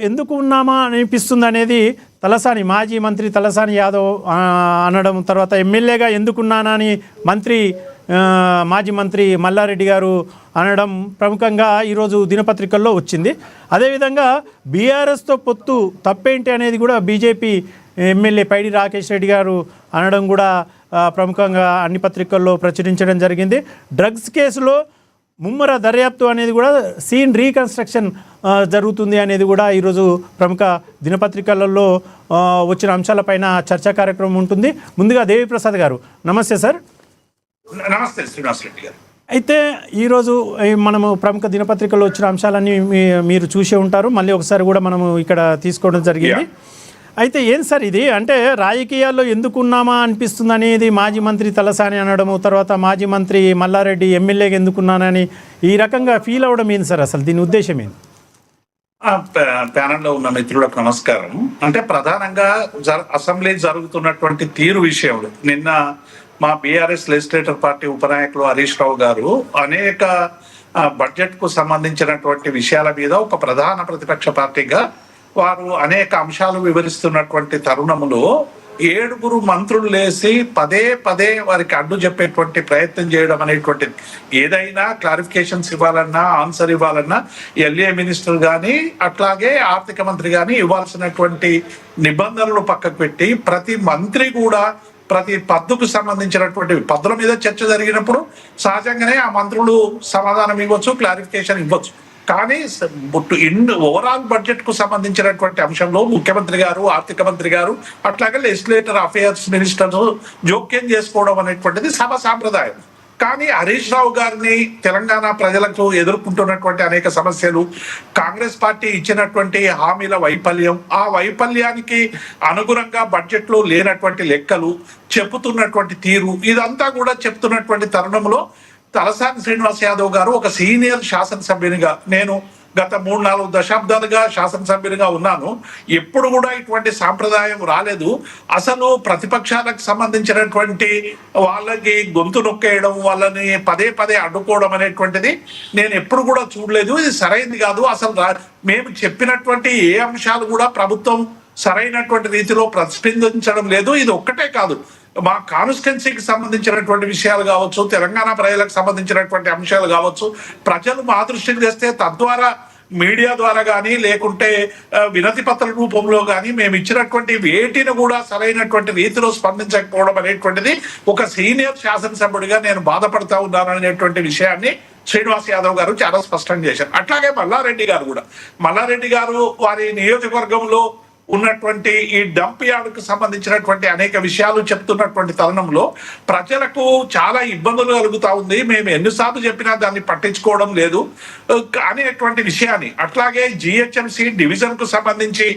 ఎందుకు ఉన్నామా అనిపిస్తుంది అనేది తలసాని మాజీ మంత్రి తలసాని యాదవ్ అనడం, తర్వాత ఎమ్మెల్యేగా ఎందుకున్నానని మాజీ మంత్రి మల్లారెడ్డి గారు అనడం ప్రముఖంగా ఈరోజు దినపత్రికల్లో వచ్చింది. అదేవిధంగా బీఆర్ఎస్తో పొత్తు తప్పేంటి అనేది కూడా బీజేపీ ఎమ్మెల్యే పైడి రాకేష్ రెడ్డి గారు అనడం కూడా ప్రముఖంగా అన్ని పత్రికల్లో ప్రచురించడం జరిగింది. డ్రగ్స్ కేసులో ముమ్మర దర్యాప్తు అనేది కూడా సీన్ రీకన్స్ట్రక్షన్ జరుగుతుంది అనేది కూడా ఈరోజు ప్రముఖ దినపత్రికలలో వచ్చిన అంశాలపైన చర్చా కార్యక్రమం ఉంటుంది. ముందుగా దేవిప్రసాద్ గారు నమస్తే సార్. నమస్తే శ్రీనివాస్ రెడ్డి గారు. అయితే ఈరోజు మనము ప్రముఖ దినపత్రికల్లో వచ్చిన అంశాలన్నీ మీరు చూసే ఉంటారు, మళ్ళీ ఒకసారి కూడా మనము ఇక్కడ తీసుకోవడం జరిగింది. అయితే ఏం సార్ ఇది అంటే రాజకీయాల్లో ఎందుకున్నామా అనిపిస్తుంది అనేది మాజీ మంత్రి తలసాని అనడము, తర్వాత మాజీ మంత్రి మల్లారెడ్డి ఎమ్మెల్యేగా ఎందుకున్నానని ఈ రకంగా ఫీల్ అవ్వడం ఏంది సార్? అసలు దీని ఉద్దేశం ఏంది? ప్యానెల్లో ఉన్న మిత్రులకు నమస్కారం. అంటే ప్రధానంగా అసెంబ్లీ జరుగుతున్నటువంటి తీరు విషయంలో నిన్న మా BRS legislator party ఉపనాయకులు Harish Rao గారు అనేక బడ్జెట్ కు సంబంధించినటువంటి విషయాల మీద ఒక ప్రధాన ప్రతిపక్ష పార్టీగా వారు అనేక అంశాలు వివరిస్తున్నటువంటి తరుణములో 7 మంత్రులు లేసి పదే పదే వారికి అడ్డు చెప్పేటువంటి ప్రయత్నం చేయడం అనేటువంటిది, ఏదైనా క్లారిఫికేషన్స్ ఇవ్వాలన్నా ఆన్సర్ ఇవ్వాలన్నా ఎల్ఏ మినిస్టర్ కానీ అట్లాగే ఆర్థిక మంత్రి కానీ ఇవ్వాల్సినటువంటి నిబంధనలు పక్కకు పెట్టి ప్రతి మంత్రి కూడా ప్రతి పద్దుకు సంబంధించినటువంటి పద్దుల మీద చర్చ జరిగినప్పుడు సహజంగానే ఆ మంత్రులు సమాధానం ఇవ్వచ్చు, క్లారిఫికేషన్ ఇవ్వచ్చు. కానీ ఓవరాల్ బడ్జెట్ కు సంబంధించినటువంటి అంశంలో ముఖ్యమంత్రి గారు, ఆర్థిక మంత్రి గారు, అట్లాగే లెజిస్లేటర్ అఫేర్స్ మినిస్టర్స్ జోక్యం చేసుకోవడం అనేటువంటిది సభ సాంప్రదాయం. కానీ హరీష్ రావు గారిని తెలంగాణ ప్రజలకు ఎదుర్కొంటున్నటువంటి అనేక సమస్యలు, కాంగ్రెస్ పార్టీ ఇచ్చినటువంటి హామీల వైఫల్యం, ఆ వైఫల్యానికి అనుగుణంగా బడ్జెట్ లో లేనటువంటి లెక్కలు చెబుతున్నటువంటి తీరు, ఇదంతా కూడా చెప్తున్నటువంటి తరుణంలో తలసాని శ్రీనివాస్ యాదవ్ గారు ఒక సీనియర్ శాసనసభ్యునిగా, నేను గత 3-4 దశాబ్దాలుగా శాసనసభ్యునిగా ఉన్నాను, ఎప్పుడు కూడా ఇటువంటి సాంప్రదాయం రాలేదు. అసలు ప్రతిపక్షాలకు సంబంధించినటువంటి వాళ్ళకి గొంతు నొక్కేయడం, వాళ్ళని పదే పదే అడ్డుకోవడం అనేటువంటిది నేను ఎప్పుడు కూడా చూడలేదు. ఇది సరైనది కాదు. అసలు మేము చెప్పినటువంటి ఏ అంశాలు కూడా ప్రభుత్వం సరైనటువంటి రీతిలో ప్రతిస్పందించడం లేదు. ఇది ఒక్కటే కాదు, మా కాన్స్టిట్యున్సీకి సంబంధించినటువంటి విషయాలు కావచ్చు, తెలంగాణ ప్రజలకు సంబంధించినటువంటి అంశాలు కావచ్చు, ప్రజలు మా దృష్టికి తెస్తే తద్వారా మీడియా ద్వారా కానీ లేకుంటే వినతి పత్ర రూపంలో కానీ మేము ఇచ్చినటువంటి వేటిని కూడా సరైనటువంటి రీతిలో స్పందించకపోవడం అనేటువంటిది ఒక సీనియర్ శాసనసభ్యుడిగా నేను బాధపడతా ఉన్నాను అనేటువంటి విషయాన్ని శ్రీనివాస్ యాదవ్ గారు చాలా స్పష్టం చేశారు. అట్లాగే మల్లారెడ్డి గారు వారి నియోజకవర్గంలో ఉన్నటువంటి ఈ డంప్ యార్డుకు సంబంధించినటువంటి అనేక విషయాలు చెప్తున్నటువంటి తరుణంలో ప్రజలకు చాలా ఇబ్బందులు కలుగుతా ఉంది, మేము ఎన్నిసార్లు చెప్పినా దాన్ని పట్టించుకోవడం లేదు అనేటువంటి విషయాన్ని, అట్లాగే జిహెచ్ఎంసి డివిజన్ కు సంబంధించి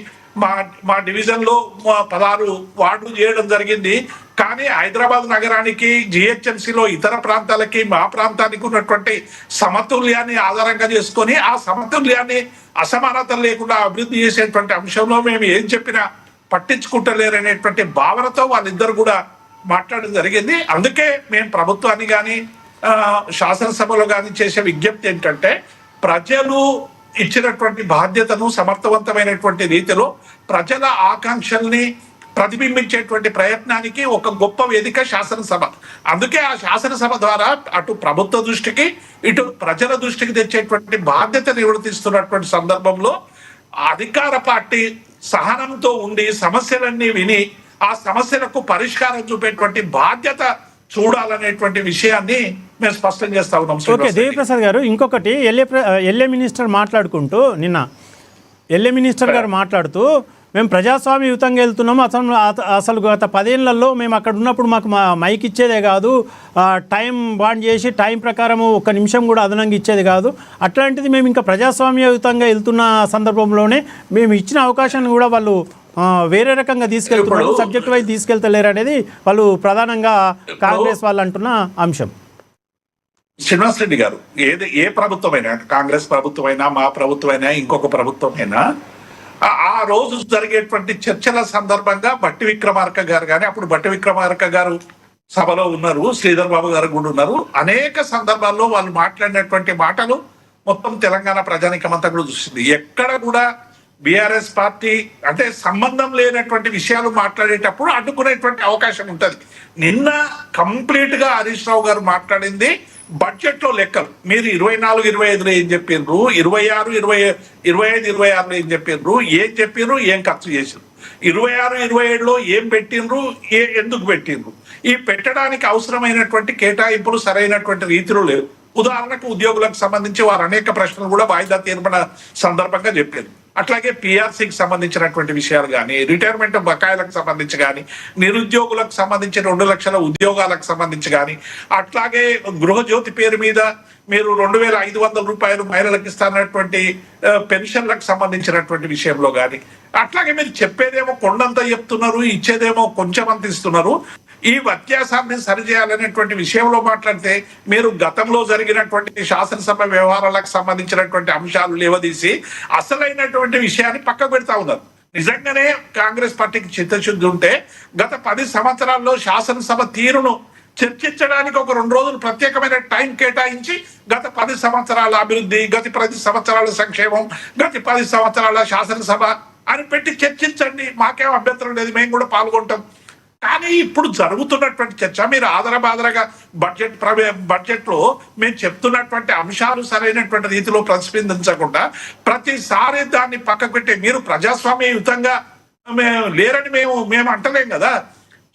మా డివిజన్ లో 16 వార్డులు చేయడం జరిగింది. కానీ హైదరాబాద్ నగరానికి, జిహెచ్ఎంసీలో ఇతర ప్రాంతాలకి, మా ప్రాంతానికి ఉన్నటువంటి సమతుల్యాన్ని ఆధారంగా చేసుకొని ఆ సమతుల్యాన్ని అసమానతలు లేకుండా అభివృద్ధి చేసేటువంటి అంశంలో మేము ఏం చెప్పినా పట్టించుకుంటలేరనేటువంటి భావనతో వాళ్ళిద్దరు కూడా మాట్లాడడం జరిగింది. అందుకే మేము ప్రభుత్వాన్ని కానీ శాసనసభలో కానీ చేసే విజ్ఞప్తి ఏంటంటే, ప్రజలు ఇచ్చినటువంటి బాధ్యతను సమర్థవంతమైనటువంటి రీతిలో ప్రజల ఆకాంక్షల్ని ప్రతిబింబించేటువంటి ప్రయత్నానికి ఒక గొప్ప వేదిక శాసనసభ. అందుకే ఆ శాసనసభ ద్వారా అటు ప్రభుత్వ దృష్టికి ఇటు ప్రజల దృష్టికి తెచ్చేటువంటి బాధ్యత నిర్వర్తిస్తున్నటువంటి సందర్భంలో అధికార పార్టీ సహనంతో ఉండి సమస్యలన్నీ విని ఆ సమస్యలకు పరిష్కారం చూపేటువంటి బాధ్యత చూడాలనేటువంటి విషయాన్ని మేము స్పష్టం చేస్తా ఉన్నాం. ఓకే దేవిప్రసాద్ గారు, ఇంకొకటి ఎల్ఏ మినిస్టర్ మాట్లాడుకుంటూ నిన్న ఎల్ఏ మినిస్టర్ గారు మాట్లాడుతూ మేము ప్రజాస్వామ్యయుతంగా వెళ్తున్నాము, అసలు గత 10 ఏళ్లలో మేము అక్కడ ఉన్నప్పుడు మాకు మైక్ ఇచ్చేదే కాదు, టైం బాండ్ చేసి టైం ప్రకారం 1 నిమిషం కూడా అదనంగా ఇచ్చేది కాదు, అట్లాంటిది మేము ఇంకా ప్రజాస్వామ్యయుతంగా వెళ్తున్న సందర్భంలోనే మేము ఇచ్చిన అవకాశాన్ని కూడా వాళ్ళు వేరే రకంగా తీసుకెళ్తున్నారు, సబ్జెక్ట్ వైజ్ తీసుకెళ్తలేరు అనేది వాళ్ళు ప్రధానంగా కాంగ్రెస్ వాళ్ళు అంటున్న అంశం. శ్రీనివాస్ రెడ్డి గారు, ఏ ప్రభుత్వమైనా, కాంగ్రెస్ ప్రభుత్వమైనా, మా ప్రభుత్వమైనా, ఇంకొక ప్రభుత్వమైనా, ఆ రోజు జరిగేటువంటి చర్చల సందర్భంగా బట్టి విక్రమార్క గారు కానీ, అప్పుడు బట్టి విక్రమార్క గారు సభలో ఉన్నారు, శ్రీధర్ బాబు గారు కూడా ఉన్నారు, అనేక సందర్భాల్లో వాళ్ళు మాట్లాడినటువంటి మాటలు మొత్తం తెలంగాణ ప్రజానీకమంతా కూడా చూసింది. ఎక్కడ కూడా బీఆర్ఎస్ పార్టీ అంటే సంబంధం లేనటువంటి విషయాలు మాట్లాడేటప్పుడు అడ్డుకునేటువంటి అవకాశం ఉంటుంది. నిన్న కంప్లీట్ గా హరీష్ రావు గారు మాట్లాడింది బడ్జెట్ లో లెక్కలు. మీరు 24-25లో ఏం చెప్పిండ్రు, 26-25-26లో ఏం చెప్పిండ్రు, ఏం ఖర్చు చేసిండ్రు, 26-27లో ఏం పెట్టిండ్రు, ఎందుకు పెట్టిండ్రు, ఈ పెట్టడానికి అవసరమైనటువంటి కేటాయింపులు సరైనటువంటి రీతిలో లేవు. ఉదాహరణకు ఉద్యోగులకు సంబంధించి వారు అనేక ప్రశ్నలు కూడా వాయిదా తీర్మాన సందర్భంగా చెప్పారు. అట్లాగే పిఆర్సీకి సంబంధించినటువంటి విషయాలు కానీ, రిటైర్మెంట్ బకాయిలకు సంబంధించి కానీ, నిరుద్యోగులకు సంబంధించి 2 లక్షల ఉద్యోగాలకు సంబంధించి కానీ, అట్లాగే గృహజ్యోతి పేరు మీద మీరు 2,500 రూపాయలు మహిళలకు ఇస్తున్నటువంటి పెన్షన్లకు సంబంధించినటువంటి విషయంలో కానీ, అట్లాగే మీరు చెప్పేదేమో కొండంత చెప్తున్నారు, ఇచ్చేదేమో కొంచెం అంత ఇస్తున్నారు. ఈ వ్యత్యాసాన్ని సరిచేయాలనేటువంటి విషయంలో మాట్లాడితే మీరు గతంలో జరిగినటువంటి శాసనసభ వ్యవహారాలకు సంబంధించినటువంటి అంశాలు లేవదీసి అసలైనటువంటి విషయాన్ని పక్కకు పెడతా ఉన్నారు. నిజంగానే కాంగ్రెస్ పార్టీకి చిత్తశుద్ధి ఉంటే గత 10 సంవత్సరాల్లో శాసనసభ తీరును చర్చించడానికి ఒక 2 రోజులు ప్రత్యేకమైన టైం కేటాయించి గత 10 సంవత్సరాల అభివృద్ధి, గత 10 సంవత్సరాల సంక్షేమం, గత 10 సంవత్సరాల శాసనసభ అని పెట్టి చర్చించండి. మాకేం అభ్యంతరం లేదు, మేము కూడా పాల్గొంటాం. కానీ ఇప్పుడు జరుగుతున్నటువంటి చర్చ మీరు ఆదరబాదరగా బడ్జెట్ లో మేము చెప్తున్నటువంటి అంశాలు సరైనటువంటి రీతిలో ప్రతిస్పందించకుండా ప్రతిసారి దాన్ని పక్కకు పెట్టి మీరు ప్రజాస్వామ్యయుతంగా లేరని మేము అంటలేం కదా.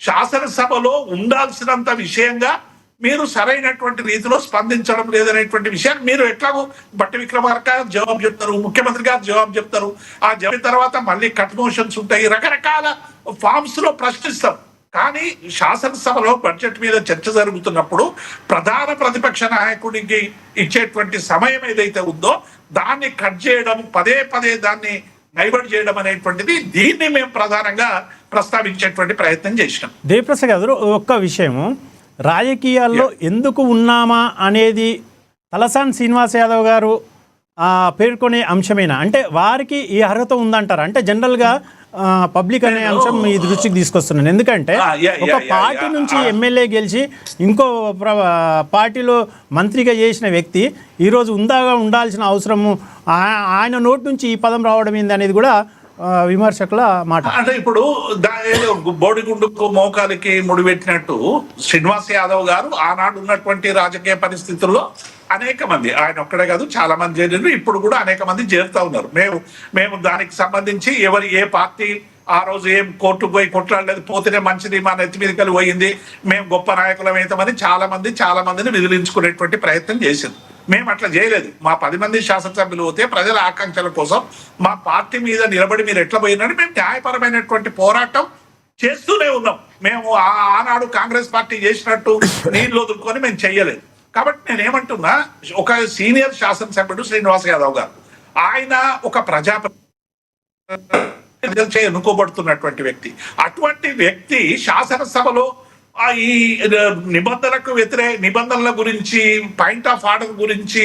శాసనసభలో ఉండాల్సినంత విషయంగా మీరు సరైనటువంటి రీతిలో స్పందించడం లేదనేటువంటి విషయాన్ని మీరు ఎట్లాగో బట్టి విక్రమార్క జవాబు చెప్తారు, ముఖ్యమంత్రి గారు జవాబు చెప్తారు. ఆ జవాబు తర్వాత మళ్ళీ కట్ మోషన్స్ ఉంటాయి, రకరకాల ఫామ్స్ లో ప్రశ్నిస్తారు. కానీ శాసనసభలో బడ్జెట్ మీద చర్చ జరుగుతున్నప్పుడు ప్రధాన ప్రతిపక్ష నాయకుడికి ఇచ్చేటువంటి సమయం ఏదైతే ఉందో దాన్ని కట్ చేయడం, పదే దాన్ని డైవర్ట్ చేయడం అనేటువంటిది, దీన్ని మేము ప్రధానంగా ప్రస్తావించేటువంటి ప్రయత్నం చేసినాం. దేవిప్రసాద్ గారు, ఒక్క విషయము, రాజకీయాల్లో ఎందుకు ఉన్నామా అనేది తలసాని శ్రీనివాస్ యాదవ్ గారు పేర్కొనే అంశమేనా? అంటే వారికి ఈ అర్హత ఉందంటారా? అంటే జనరల్గా పబ్లిక్ అనే అంశం మీ దృష్టికి తీసుకొస్తున్నాను. ఎందుకంటే ఒక పార్టీ నుంచి ఎమ్మెల్యే గెలిచి ఇంకో పార్టీలో మంత్రిగా చేసిన వ్యక్తి ఈరోజు ఉండాల్సిన అవసరము ఆయన నోటి నుంచి ఈ పదం రావడం ఏంది అనేది కూడా విమర్శకుల మాట. అంటే ఇప్పుడు బోడిగుండుకు మోకాలికి ముడిపెట్టినట్టు శ్రీనివాస్ యాదవ్ గారు ఆనాడు ఉన్నటువంటి రాజకీయ పరిస్థితుల్లో అనేక మంది, ఆయన ఒక్కడే కాదు చాలా మంది చేరినారు, ఇప్పుడు కూడా అనేక మంది చేరుతా ఉన్నారు. మేము దానికి సంబంధించి ఏ పార్టీ ఆ రోజు ఏం కోర్టుకు పోయి కొట్లాడలేదు, పోతేనే మంచిది, మా నెత్తి మీదకి వెళ్ళి పోయింది, మేము గొప్ప నాయకులం అవుతామని చాలా మందిని విదిలించుకునేటువంటి ప్రయత్నం చేసింది. మేము అట్లా చేయలేదు. మా 10 మంది శాసనసభ్యులు పోతే ప్రజల ఆకాంక్షల కోసం మా పార్టీ మీద నిలబడి మీరు ఎట్లా పోయినట్టు మేము న్యాయపరమైనటువంటి పోరాటం చేస్తూనే ఉన్నాం. మేము ఆనాడు కాంగ్రెస్ పార్టీ చేసినట్టు నీళ్ళు వదులుకొని మేము చెయ్యలేదు. కాబట్టి నేనేమంటున్నా, ఒక సీనియర్ శాసనసభ్యుడు శ్రీనివాస్ యాదవ్ గారు, ఆయన ఒక ప్రజాప్రతినిధి ఎన్నుకోబడుతున్నటువంటి వ్యక్తి. అటువంటి వ్యక్తి శాసనసభలో ఈ నిబంధనల గురించి, పాయింట్ ఆఫ్ ఆర్డర్ గురించి,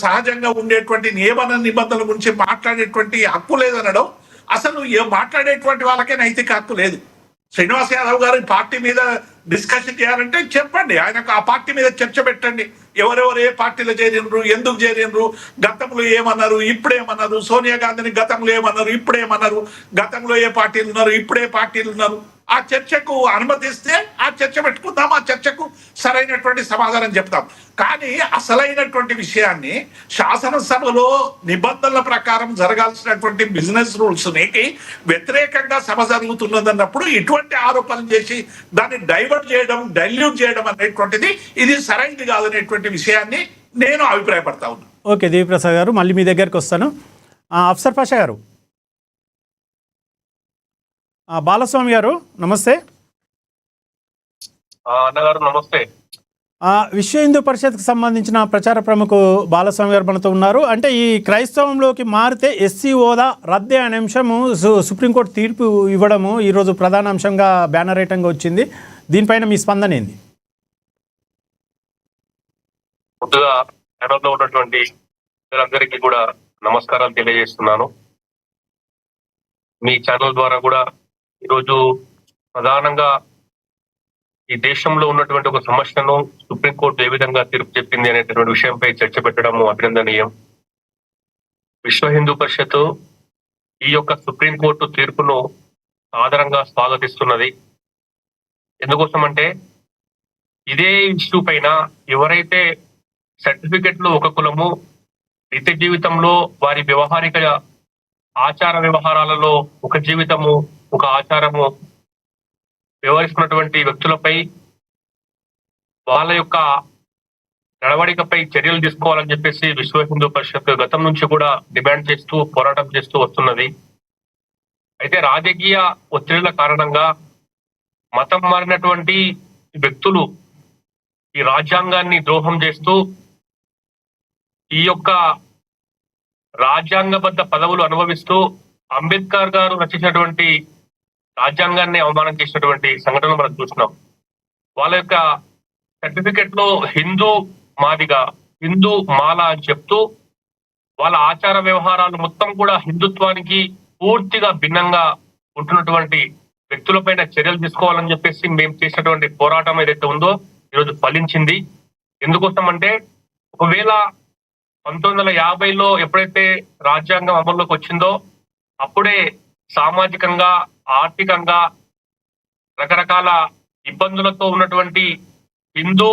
సహజంగా ఉండేటువంటి నిబంధనల గురించి మాట్లాడేటువంటి హక్కు లేదనడం, అసలు మాట్లాడేటువంటి వాళ్ళకే నైతిక హక్కు లేదు. శ్రీనివాస్ యాదవ్ గారు పార్టీ మీద డిస్కషన్ చేయాలంటే చెప్పండి, ఆయనకు ఆ పార్టీ మీద చర్చ పెట్టండి. ఎవరెవరు ఏ పార్టీలో చేరినరు, ఎందుకు చేరినరు, గతంలో ఏమన్నారు, ఇప్పుడేమన్నారు, సోనియా గాంధీని గతంలో ఏమన్నారు, ఇప్పుడేమన్నారు, గతంలో ఏ పార్టీలు ఉన్నారు, ఇప్పుడే పార్టీలు ఉన్నారు. ఆ చర్చకు అనుమతిస్తే ఆ చర్చ పెట్టుకుందాం, ఆ చర్చకు సరైనటువంటి సమాధానం చెప్తాం. కానీ అసలైనటువంటి విషయాన్ని శాసనసభలో నిబంధనల ప్రకారం జరగాల్సినటువంటి బిజినెస్ రూల్స్ కి వ్యతిరేకంగా సభ జరుగుతున్నదన్నప్పుడు ఇటువంటి ఆరోపణలు చేసి దాన్ని డైవర్ట్ చేయడం, డైల్యూట్ చేయడం అనేటువంటిది ఇది సరైనది కాదనేటువంటి విషయాన్ని నేను అభిప్రాయపడతా ఉన్నాను. ఓకే దేవిప్రసాద్ గారు, మళ్ళీ మీ దగ్గరికి వస్తాను. అఫ్సర్ పాషా గారు, బాలస్వామి గారు నమస్తే. అన్నగారు నమస్తే. విశ్వ హిందూ పరిషత్కి సంబంధించిన ప్రచార ప్రముఖు బాలస్వామి గారు మనతో ఉన్నారు. అంటే ఈ క్రైస్తవంలోకి మారితే ఎస్సీ హోదా రద్దే అనే అంశము సుప్రీంకోర్టు తీర్పు ఇవ్వడము ఈరోజు ప్రధాన అంశంగా బ్యానర్ ఐటంగా వచ్చింది. దీనిపైన మీ స్పందన ఏంది? ముందుగా ప్యానల్లో ఉన్నటువంటి అందరికీ కూడా నమస్కారాలు తెలియజేస్తున్నాను. మీ ఛానల్ ద్వారా కూడా ఈరోజు ప్రధానంగా ఈ దేశంలో ఉన్నటువంటి ఒక సమస్యను సుప్రీంకోర్టు ఏ విధంగా తీర్పు చెప్పింది అనేటువంటి విషయంపై చర్చ పెట్టడం అభినందనీయం. విశ్వ హిందూ పరిషత్ ఈ యొక్క సుప్రీంకోర్టు తీర్పును సాదరంగా స్వాగతిస్తున్నది. ఎందుకోసం అంటే ఇదే ఇష్యూ పైన ఎవరైతే సర్టిఫికెట్లు ఒక కులము, నిత్య జీవితంలో వారి వ్యవహారిక ఆచార వ్యవహారాలలో ఒక జీవితము ఒక ఆచారము వ్యవహరిస్తున్నటువంటి వ్యక్తులపై వాళ్ళ యొక్క నడవడికపై చర్యలు తీసుకోవాలని చెప్పేసి విశ్వ హిందూ పరిషత్ గతం నుంచి కూడా డిమాండ్ చేస్తూ పోరాటం చేస్తూ వస్తున్నది. అయితే రాజకీయ ఒత్తిళ్ల కారణంగా మతం మారినటువంటి వ్యక్తులు ఈ రాజ్యాంగాన్ని ద్రోహం చేస్తూ ఈ యొక్క రాజ్యాంగబద్ధ పదవులు అనుభవిస్తూ అంబేద్కర్ గారు రచించినటువంటి రాజ్యాంగాన్ని అవమానం చేసినటువంటి సంఘటనలు మనం చూస్తున్నాం. వాళ్ళ యొక్క సర్టిఫికెట్ లో హిందూ మాదిగా, హిందూ మాల అని చెప్తూ వాళ్ళ ఆచార వ్యవహారాలు మొత్తం కూడా హిందుత్వానికి పూర్తిగా భిన్నంగా ఉంటున్నటువంటి వ్యక్తులపైన చర్యలు తీసుకోవాలని చెప్పేసి మేము చేసినటువంటి పోరాటం ఏదైతే ఉందో ఈరోజు ఫలించింది. ఎందుకోసం అంటే ఒకవేళ 1950లో ఎప్పుడైతే రాజ్యాంగం అమల్లోకి వచ్చిందో అప్పుడే సామాజికంగా, ఆర్థికంగా రకరకాల ఇబ్బందులతో ఉన్నటువంటి హిందూ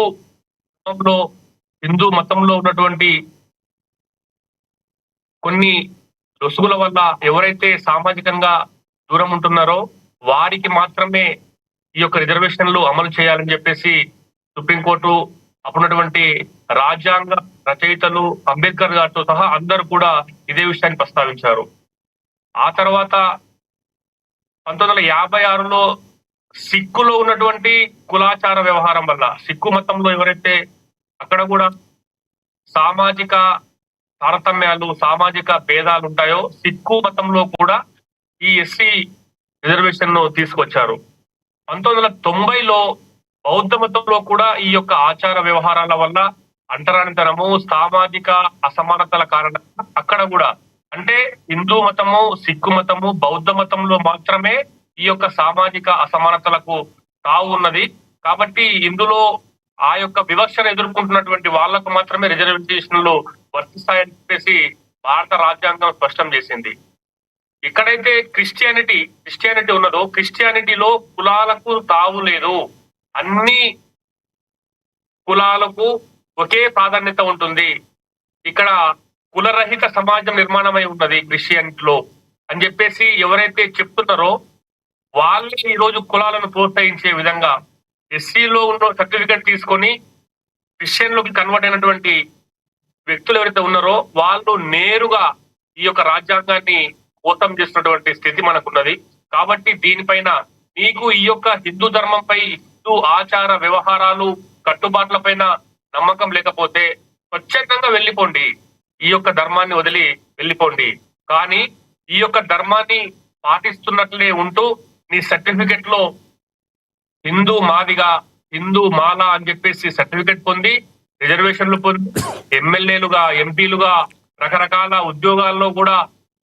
మతంలో ఉన్నటువంటి కొన్ని లొసుగుల వల్ల ఎవరైతే సామాజికంగా దూరం ఉంటున్నారో వారికి మాత్రమే ఈ యొక్క రిజర్వేషన్లు అమలు చేయాలని చెప్పేసి సుప్రీంకోర్టు అప్పుడున్నటువంటి రాజ్యాంగ రచయితలు అంబేద్కర్ గారితో సహా అందరూ కూడా ఇదే విషయాన్ని ప్రస్తావించారు. ఆ తర్వాత 1956లో సిక్కులో ఉన్నటువంటి కులాచార వ్యవహారం వల్ల, సిక్కు మతంలో ఎవరైతే అక్కడ కూడా సామాజిక తారతమ్యాలు, సామాజిక భేదాలు ఉంటాయో సిక్కు మతంలో కూడా ఈ ఎస్సీ రిజర్వేషన్ ను తీసుకొచ్చారు. 1990లో బౌద్ధ మతంలో కూడా ఈ యొక్క ఆచార వ్యవహారాల వల్ల అంటరానితనము, సామాజిక అసమానతల కారణంగా అక్కడ కూడా అంటే హిందూ మతము, సిక్కు మతము, బౌద్ధ మతంలో మాత్రమే ఈ యొక్క సామాజిక అసమానతలకు తావు ఉన్నది. కాబట్టి ఇందులో ఆ యొక్క వివక్షను ఎదుర్కొంటున్నటువంటి వాళ్లకు మాత్రమే రిజర్వేషన్లు వర్తిస్తాయని చెప్పేసి భారత రాజ్యాంగం స్పష్టం చేసింది. ఎక్కడైతే క్రిస్టియానిటీ ఉన్నదో క్రిస్టియానిటీలో కులాలకు తావు లేదు. అన్ని కులాలకు ఒకే ప్రాధాన్యత ఉంటుంది. ఇక్కడ కులరహిత సమాజం నిర్మాణమై ఉన్నది క్రిస్టియానిటీలో అని చెప్పేసి ఎవరైతే చెప్తున్నారో వాళ్ళే ఈ రోజు కులాలను ప్రోత్సహించే విధంగా ఎస్సీలో ఉన్న సర్టిఫికెట్ తీసుకొని క్రిస్టియన్లోకి కన్వర్ట్ అయినటువంటి వ్యక్తులు ఎవరైతే ఉన్నారో వాళ్ళు నేరుగా ఈ యొక్క రాజ్యాంగాన్ని మోసం చేస్తున్నటువంటి స్థితి మనకున్నది. కాబట్టి దీనిపైన మీకు ఈ యొక్క హిందూ ధర్మంపై, హిందూ ఆచార వ్యవహారాలు కట్టుబాట్ల పైన నమ్మకం లేకపోతే స్వచ్ఛందంగా వెళ్ళిపోండి, ఈ యొక్క ధర్మాన్ని వదిలి వెళ్ళిపోండి. కానీ ఈ యొక్క ధర్మాన్ని పాటిస్తున్నట్లే ఉంటూ నీ సర్టిఫికెట్ లో హిందూ మాదిగా, హిందూ మాల అని చెప్పేసి సర్టిఫికెట్ పొంది, రిజర్వేషన్లు పొంది, ఎమ్మెల్యేలుగా, ఎంపీలుగా, రకరకాల ఉద్యోగాల్లో కూడా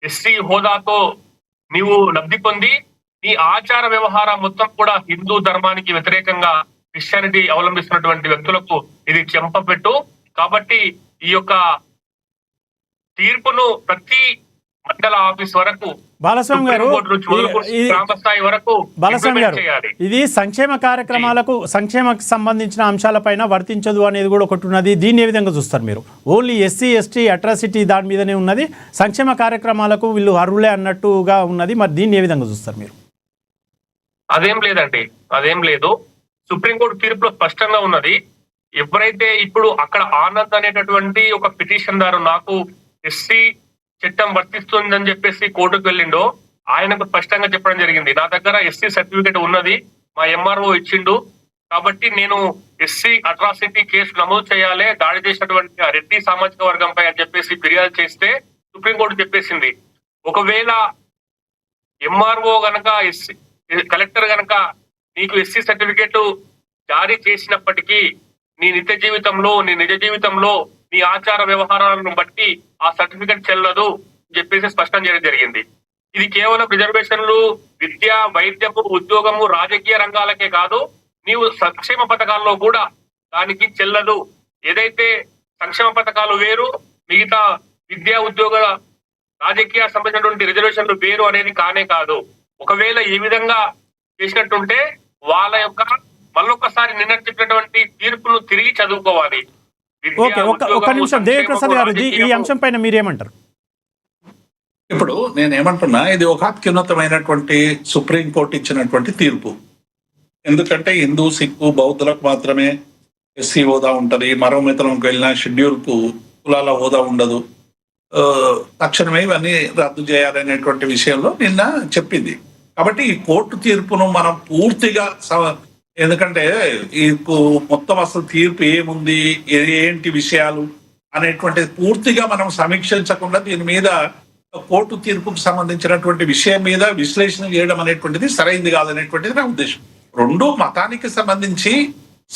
ఎస్సీ హోదాతో నీవు లబ్ధి పొంది నీ ఆచార వ్యవహారం మొత్తం కూడా హిందూ ధర్మానికి వ్యతిరేకంగా క్రిస్టియానిటీ అవలంబిస్తున్నటువంటి వ్యక్తులకు ఇది చెంపపెట్టు. కాబట్టి ఈ యొక్క తీర్పును ప్రతి మండల ఆఫీస్ వరకు, బాలస్వామి గారు, గ్రామ స్థాయి వరకు బాలస్వామి గారు, ఇది సంక్షేమ కార్యక్రమాలకు, సంక్షేమకు సంబంధించిన అంశాలపైన వర్తించదు అనేది కూడా ఒకటి ఉన్నది. దీన్ని ఏ విధంగా చూస్తారు మీరు? ఓన్లీ ఎస్సీ ఎస్టీ అట్రాసిటీ దాని మీదనే ఉన్నది, సంక్షేమ కార్యక్రమాలకు వీళ్ళు అర్హులే అన్నట్టుగా ఉన్నది. మరి దీన్ని ఏ విధంగా చూస్తారు మీరు? అదేం లేదండి, అదేం లేదు. సుప్రీంకోర్టు తీర్పులో స్పష్టంగా ఉన్నది. ఎవరైతే ఇప్పుడు అక్కడ ఆనంద్ అనేటటువంటి ఒక పిటిషన్ దారు నాకు ఎస్సీ చట్టం వర్తిస్తుందని చెప్పేసి కోర్టుకు వెళ్ళిండో ఆయనకు స్పష్టంగా చెప్పడం జరిగింది, నా దగ్గర ఎస్సీ సర్టిఫికేట్ ఉన్నది, మా ఎంఆర్ఓ ఇచ్చిండు, కాబట్టి నేను ఎస్సీ అట్రాసిటీ కేసు నమోదు చేయాలి దాడి చేసినటువంటి రెడ్డి సామాజిక వర్గంపై అని చెప్పేసి ఫిర్యాదు చేస్తే సుప్రీంకోర్టు చెప్పేసింది, ఒకవేళ ఎంఆర్ఓ గనక ఎస్సీ కలెక్టర్ గనక నీకు ఎస్సీ సర్టిఫికేట్ జారీ చేసినప్పటికీ నీ నిత్య జీవితంలో, నీ నిజ జీవితంలో నీ ఆచార వ్యవహారాలను బట్టి ఆ సర్టిఫికెట్ చెల్లదు చెప్పేసి స్పష్టం చేయడం జరిగింది. ఇది కేవలం రిజర్వేషన్లు, విద్య, వైద్యము, ఉద్యోగము, రాజకీయ రంగాలకే కాదు, నీవు సంక్షేమ పథకాల్లో కూడా దానికి చెల్లదు. ఏదైతే సంక్షేమ పథకాలు వేరు, మిగతా విద్యా ఉద్యోగ రాజకీయ సంబంధించినటువంటి రిజర్వేషన్లు వేరు అనేది కానే కాదు. ఒకవేళ ఈ విధంగా చేసినట్టుంటే వాళ్ళ యొక్క మళ్ళొక్కసారి నిన్న చెప్పినటువంటి తీర్పును తిరిగి చదువుకోవాలి. విద్య, ఓకే, ఒక్క ఉద్యోగము, నిమిషం దేవిప్రసాద్ గారు, ఈ రాజకీయము. అంశం పైన మీరేమంటారు? ఇప్పుడు నేనేమంటున్నా, ఇది ఒక అత్యున్నతమైనటువంటి సుప్రీంకోర్టు ఇచ్చినటువంటి తీర్పు. ఎందుకంటే హిందూ, సిక్కు, బౌద్ధులకు మాత్రమే ఎస్సీ హోదా ఉంటది, మరో మితరంకి వెళ్ళిన షెడ్యూల్ కు కులాల హోదా ఉండదు, తక్షణమే ఇవన్నీ రద్దు చేయాలనేటువంటి విషయంలో నిన్న చెప్పింది. కాబట్టి ఈ కోర్టు తీర్పును మనం పూర్తిగా ఎందుకంటే ఈ మొత్తం అసలు తీర్పు ఏముంది, ఏంటి విషయాలు అనేటువంటి పూర్తిగా మనం సమీక్షించకుండా దీని మీద కోర్టు తీర్పుకు సంబంధించినటువంటి విషయం మీద విశ్లేషణ చేయడం అనేటువంటిది సరైంది కాదనేటువంటిది నా ఉద్దేశం. రెండు మతానికి సంబంధించి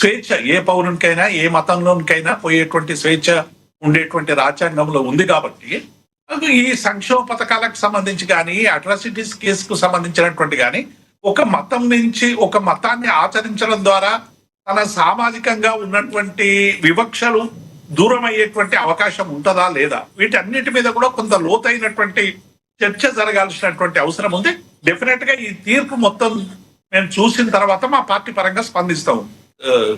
స్వేచ్ఛ ఏ పౌరునికైనా ఏ మతంలోనికైనా పోయేటువంటి స్వేచ్ఛ ఉండేటువంటి రాజ్యాంగంలో ఉంది కాబట్టి ఈ సంక్షేమ పథకాలకు సంబంధించి కానీ అట్రాసిటీస్ కేసుకు సంబంధించినటువంటి కానీ ఒక మతం నుంచి ఒక మతాన్ని ఆచరించడం ద్వారా తన సామాజికంగా ఉన్నటువంటి వివక్షలు దూరం అయ్యేటువంటి అవకాశం ఉంటుందా లేదా, వీటన్నిటి మీద కూడా కొంత లోతైనటువంటి చర్చ జరగాల్సినటువంటి అవసరం ఉంది. డెఫినెట్ గా ఈ తీర్పు మొత్తం మేము చూసిన తర్వాత మా పార్టీ పరంగా స్పందిస్తాం.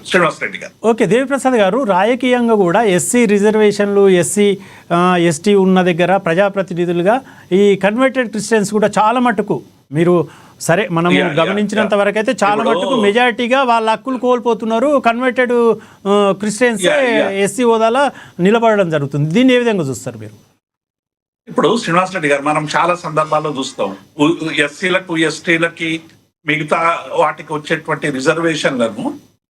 శ్రీనివాస్ రెడ్డి గారు. ఓకే, దేవిప్రసాద్ గారు, రాజకీయంగా కూడా ఎస్సీ రిజర్వేషన్లు, ఎస్సీ ఎస్టీ ఉన్న దగ్గర ప్రజాప్రతినిధులుగా ఈ కన్వర్టెడ్ క్రిస్టియన్స్ కూడా చాలా మటుకు మీరు సరే మనము గమనించినంత వరకు అయితే చాలా మటుకు మెజారిటీగా వాళ్ళ హక్కులు కోల్పోతున్నారు. కన్వర్టెడ్ క్రిస్టియన్స్ ఎస్సీ హోదాలో నిలబడడం జరుగుతుంది. దీన్ని ఏ విధంగా చూస్తారు మీరు? ఇప్పుడు శ్రీనివాస్ రెడ్డి గారు, మనం చాలా సందర్భాల్లో చూస్తాం ఎస్సీలకు, ఎస్టీలకి, మిగతా వాటికి వచ్చేటువంటి రిజర్వేషన్లను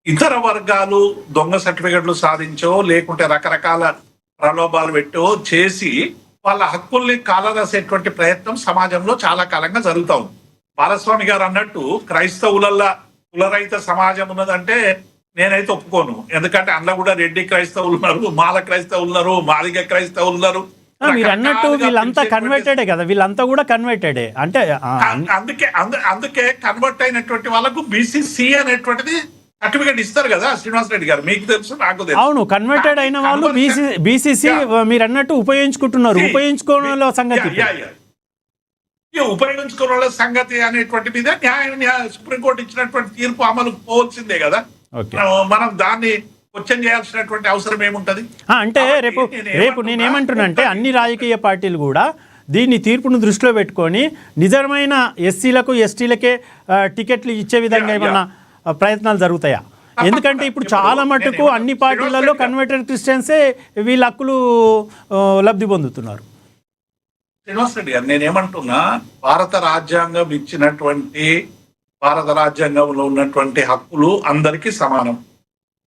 ఇతర వర్గాలు దొంగ సర్టిఫికెట్లు సాధించో లేకుంటే రకరకాల ప్రలోభాలు పెట్టో చేసి వాళ్ళ హక్కుల్ని కాలరాసేటువంటి ప్రయత్నం సమాజంలో చాలా కాలంగా జరుగుతా ఉంది. బాలస్వామి గారు అన్నట్టు క్రైస్తవులల్లా కులరహిత సమాజం ఉన్నదంటే నేనైతే ఒప్పుకోను. ఎందుకంటే అందులో కూడా రెడ్డి క్రైస్తవులు ఉన్నారు, మాల క్రైస్తవులు ఉన్నారు, మాదిగ క్రైస్తవులు ఉన్నారు. మీరు అన్నట్టు వీళ్ళంతా కన్వర్టెడే కదా, వీళ్ళంతా కూడా కన్వర్టెడే అంటే అందుకే కన్వర్ట్ అయినటువంటి వాళ్ళకు బీసీసీ అనేటువంటిది సర్టిఫికేట్ ఇస్తారు కదా శ్రీనివాస్ రెడ్డి గారు, మీకు తెలుసు నాకు తెలుసు. అవును, కన్వర్టెడ్ అయిన వాళ్ళు బీసీసీ మీరు అన్నట్టు ఉపయోగించుకుంటున్నారు. ఉపయోగించుకోవడంలో సంగతి ఉపయోగించుకోవడం సంగతి అనేటువంటి మీద సుప్రీంకోర్టు ఇచ్చినటువంటి తీర్పు అమలు పోవాల్సిందే కదా. మనం దాన్ని క్వశ్చన్ చేయాల్సినటువంటి అవసరం ఏముంటది అంటే రేపు నేనేమంటున్నా అంటే అన్ని రాజకీయ పార్టీలు కూడా దీన్ని తీర్పును దృష్టిలో పెట్టుకొని నిజమైన ఎస్సీలకు, ఎస్టీలకే టికెట్లు ఇచ్చే విధంగా ఏమన్నా ప్రయత్నాలు జరుగుతాయా? ఎందుకంటే ఇప్పుడు చాలా మటుకు అన్ని పార్టీలలో కన్వర్టెడ్ క్రిస్టియన్సే వీళ్ళ హక్కులు లబ్ధి పొందుతున్నారు. శ్రీనివాస్ రెడ్డి గారు, నేనేమంటున్నా, భారత రాజ్యాంగం ఇచ్చినటువంటి భారత రాజ్యాంగంలో ఉన్నటువంటి హక్కులు అందరికీ సమానం.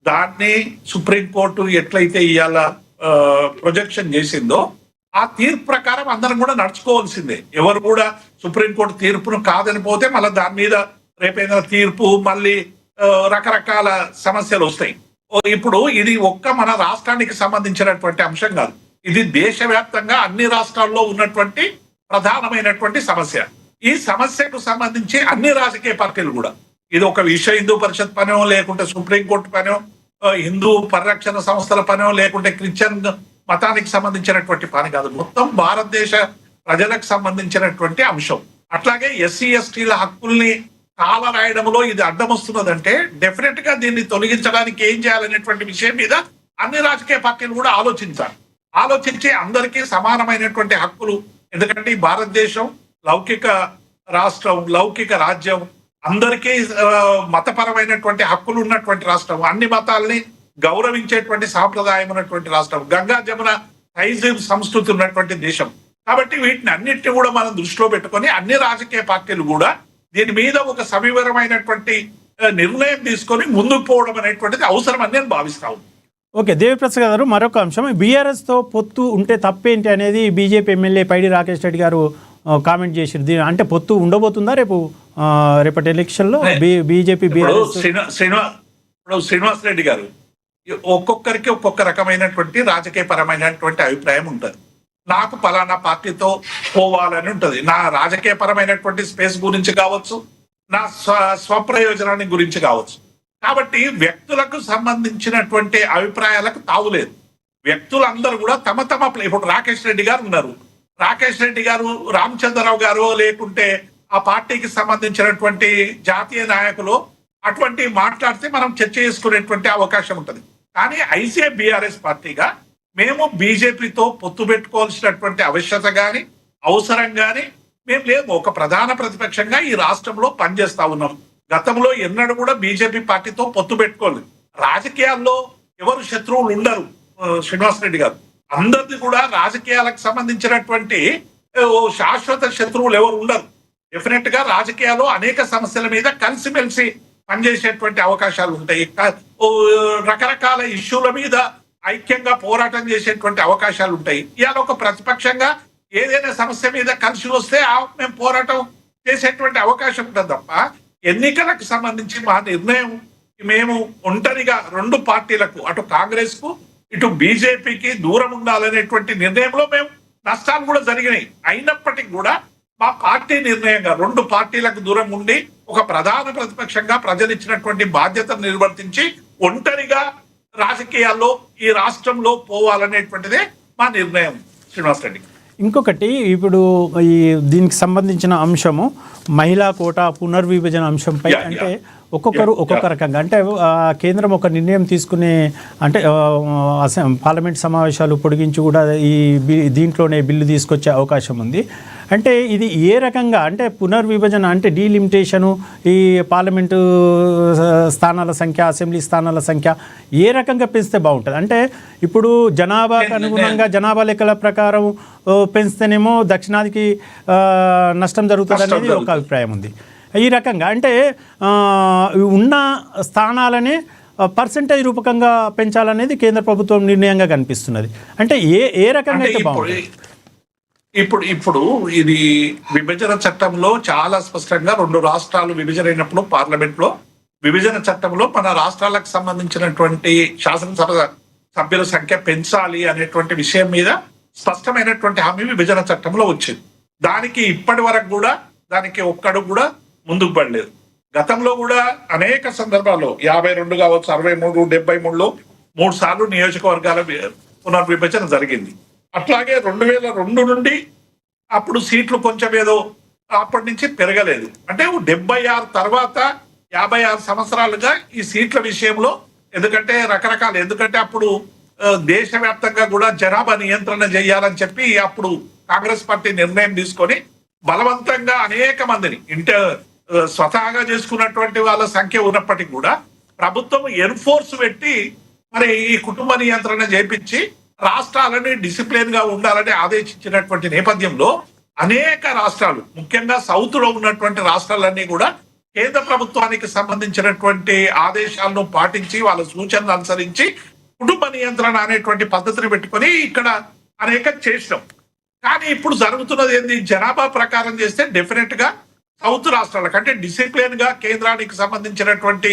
దాన్ని సుప్రీంకోర్టు ఎట్లయితే ఇవాళ ప్రొజెక్షన్ చేసిందో ఆ తీర్పు ప్రకారం అందరం కూడా నడుచుకోవాల్సిందే. ఎవరు కూడా సుప్రీంకోర్టు తీర్పును కాదని పోతే మళ్ళీ దాని మీద రేపేదైనా తీర్పు మళ్ళీ రకరకాల సమస్యలు వస్తాయి. ఇప్పుడు ఇది ఒక్క మన రాష్ట్రానికి సంబంధించినటువంటి అంశం కాదు, ఇది దేశవ్యాప్తంగా అన్ని రాష్ట్రాల్లో ఉన్నటువంటి ప్రధానమైనటువంటి సమస్య. ఈ సమస్యకు సంబంధించి అన్ని రాజకీయ పార్టీలు కూడా, ఇది ఒక విశ్వ హిందూ పరిషత్ పనో లేకుంటే సుప్రీంకోర్టు పనో, హిందూ పరిరక్షణ సంస్థల పనో లేకుంటే క్రిస్టియన్ మతానికి సంబంధించినటువంటి పని కాదు, మొత్తం భారతదేశ ప్రజలకు సంబంధించినటువంటి అంశం. అట్లాగే ఎస్సీ ఎస్టీల హక్కుల్ని కాల రాయడంలో ఇది అడ్డం వస్తున్నదంటే డెఫినెట్ గా దీన్ని తొలగించడానికి ఏం చేయాలనేటువంటి విషయం మీద అన్ని రాజకీయ పార్టీలు కూడా ఆలోచించి అందరికీ సమానమైనటువంటి హక్కులు, ఎందుకంటే ఈ భారతదేశం లౌకిక రాష్ట్రం, లౌకిక రాజ్యం, అందరికీ మతపరమైనటువంటి హక్కులు ఉన్నటువంటి రాష్ట్రం, అన్ని మతాలని గౌరవించేటువంటి సాంప్రదాయం ఉన్నటువంటి రాష్ట్రం, గంగా జమున తైజీబ్ సంస్కృతి ఉన్నటువంటి దేశం. కాబట్టి వీటిని అన్నిటిని కూడా మనం దృష్టిలో పెట్టుకొని అన్ని రాజకీయ పార్టీలు కూడా దీని మీద ఒక సవివరమైనటువంటి నిర్ణయం తీసుకొని ముందుకు పోవడం అనేటువంటిది అవసరం అని నేను భావిస్తాను. ఓకే, దేవిప్రసాద్ గారు, మరొక అంశం, బీఆర్ఎస్తో పొత్తు ఉంటే తప్పేంటి అనేది బీజేపీ ఎమ్మెల్యే పైడి రాకేష్ రెడ్డి గారు కామెంట్ చేసిరు. అంటే పొత్తు ఉండబోతుందా రేపటి ఎలక్షన్లో బీజేపీ బీఆర్ఎస్? శ్రీనివాస్ రెడ్డి గారు, ఒక్కొక్కరికి ఒక్కొక్క రకమైనటువంటి రాజకీయ పరమైనటువంటి అభిప్రాయం ఉంటుంది. నాకు పలానా పార్టీతో పోవాలని ఉంటుంది, నా రాజకీయ పరమైనటువంటి స్పేస్ గురించి కావచ్చు, నా స్వప్రయోజనాన్ని గురించి కావచ్చు. కాబట్టి వ్యక్తులకు సంబంధించినటువంటి అభిప్రాయాలకు తావులేదు. వ్యక్తులందరూ కూడా తమ ఇప్పుడు రాకేష్ రెడ్డి గారు ఉన్నారు, రాకేష్ రెడ్డి గారు, రామచంద్రరావు గారు, లేకుంటే ఆ పార్టీకి సంబంధించినటువంటి జాతీయ నాయకులు అటువంటి మాట్లాడితే మనం చర్చ చేసుకునేటువంటి అవకాశం ఉంటుంది. కానీ ఐసీఏ బీఆర్ఎస్ పార్టీగా మేము బీజేపీతో పొత్తు పెట్టుకోవాల్సినటువంటి ఆవశ్యకత కానీ అవసరం కానీ మేము లేదు. ఒక ప్రధాన ప్రతిపక్షంగా ఈ రాష్ట్రంలో పనిచేస్తా ఉన్నాం. గతంలో ఎన్నడూ కూడా బీజేపీ పార్టీతో పొత్తు పెట్టుకోలేదు. రాజకీయాల్లో ఎవరు శత్రువులు ఉండరు. శ్రీనివాస్ రెడ్డి గారు, అందరిది కూడా రాజకీయాలకు సంబంధించినటువంటి శాశ్వత శత్రువులు ఎవరు ఉండరు. డెఫినెట్ గా రాజకీయాల్లో అనేక సమస్యల మీద కలిసిమెలిసి పనిచేసేటువంటి అవకాశాలు ఉంటాయి. రకరకాల ఇష్యూల మీద ఐక్యంగా పోరాటం చేసేటువంటి అవకాశాలు ఉంటాయి. ఇవాళ ఒక ప్రతిపక్షంగా ఏదైనా సమస్య మీద కలిసి వస్తే మేము పోరాటం చేసేటువంటి అవకాశం ఉంటుంది తప్ప ఎన్నికలకు సంబంధించి మా నిర్ణయం మేము ఒంటరిగా రెండు పార్టీలకు, అటు కాంగ్రెస్ కు ఇటు బీజేపీకి దూరం ఉండాలనేటువంటి నిర్ణయంలో మేము నష్టాలు కూడా జరిగినాయి. అయినప్పటికీ కూడా మా పార్టీ నిర్ణయంగా రెండు పార్టీలకు దూరం ఉండి ఒక ప్రధాన ప్రతిపక్షంగా ప్రజలు ఇచ్చినటువంటి బాధ్యతను నిర్వర్తించి ఒంటరిగా రాజకీయాల్లో ఈ రాష్ట్రంలో పోవాలనేటువంటిదే మా నిర్ణయం. శ్రీనివాస్ రెడ్డి, ఇంకొకటి ఇప్పుడు ఈ దీనికి సంబంధించిన అంశము మహిళా కోటా పునర్విభజన అంశంపై అంటే ఒక్కొక్కరు ఒక్కొక్క రకంగా అంటే కేంద్రం ఒక నిర్ణయం తీసుకునే అంటే పార్లమెంట్ సమావేశాలు పొడిగించి కూడా దీంట్లోనే బిల్లు తీసుకొచ్చే అవకాశం ఉంది. అంటే ఇది ఏ రకంగా అంటే పునర్విభజన అంటే డీలిమిటేషను ఈ పార్లమెంటు స్థానాల సంఖ్య, అసెంబ్లీ స్థానాల సంఖ్య ఏ రకంగా పెంచితే బాగుంటుంది? అంటే ఇప్పుడు జనాభాకు అనుగుణంగా జనాభా లెక్కల ప్రకారం పెంచితేనేమో దక్షిణాదికి నష్టం జరుగుతుంది అనేది ఒక అభిప్రాయం ఉంది. ఈ రకంగా అంటే ఉన్న స్థానాలని పర్సెంటేజ్ రూపకంగా పెంచాలనేది కేంద్ర ప్రభుత్వం నిర్ణయంగా కనిపిస్తున్నది. అంటే ఏ రకంగా అయితే బాగుంటుంది? ఇప్పుడు ఇది విభజన చట్టంలో చాలా స్పష్టంగా రెండు రాష్ట్రాలు విభజన అయినప్పుడు పార్లమెంట్ లో విభజన చట్టంలో మన రాష్ట్రాలకు సంబంధించినటువంటి శాసనసభ సభ్యుల సంఖ్య పెంచాలి అనేటువంటి విషయం మీద స్పష్టమైనటువంటి హామీ విభజన చట్టంలో వచ్చింది. దానికి ఇప్పటి వరకు కూడా దానికి ఒక్కడు కూడా ముందుకు పడలేదు. గతంలో కూడా అనేక సందర్భాల్లో 52 కావచ్చు, 63, 73లో 3 సార్లు నియోజకవర్గాల పునర్విభజన జరిగింది. అట్లాగే 2002 నుండి అప్పుడు సీట్లు కొంచెం ఏదో అప్పటి నుంచి పెరగలేదు. అంటే 76 తర్వాత 56 సంవత్సరాలుగా ఈ సీట్ల విషయంలో ఎందుకంటే అప్పుడు దేశవ్యాప్తంగా కూడా జనాభా నియంత్రణ చేయాలని చెప్పి అప్పుడు కాంగ్రెస్ పార్టీ నిర్ణయం తీసుకొని బలవంతంగా అనేక మందిని స్వతహాగా చేసుకున్నటువంటి వాళ్ళ సంఖ్య ఉన్నప్పటికీ కూడా ప్రభుత్వం ఎన్ఫోర్స్ పెట్టి మరి ఈ కుటుంబ నియంత్రణ చేపించి రాష్ట్రాలని డిసిప్లిన్ గా ఉండాలని ఆదేశించినటువంటి నేపథ్యంలో అనేక రాష్ట్రాలు, ముఖ్యంగా సౌత్ లో ఉన్నటువంటి రాష్ట్రాలన్నీ కూడా కేంద్ర ప్రభుత్వానికి సంబంధించినటువంటి ఆదేశాలను పాటించి వాళ్ళ సూచనలు అనుసరించి కుటుంబ నియంత్రణ అనేటువంటి పద్ధతిని పెట్టుకొని ఇక్కడ అనేక చేసినాం. కానీ ఇప్పుడు జరుగుతున్నది ఏంది? జనాభా ప్రకారం చేస్తే డెఫినెట్ గా సౌత్ రాష్ట్రాలకు అంటే డిసిప్లిన్ గా కేంద్రానికి సంబంధించినటువంటి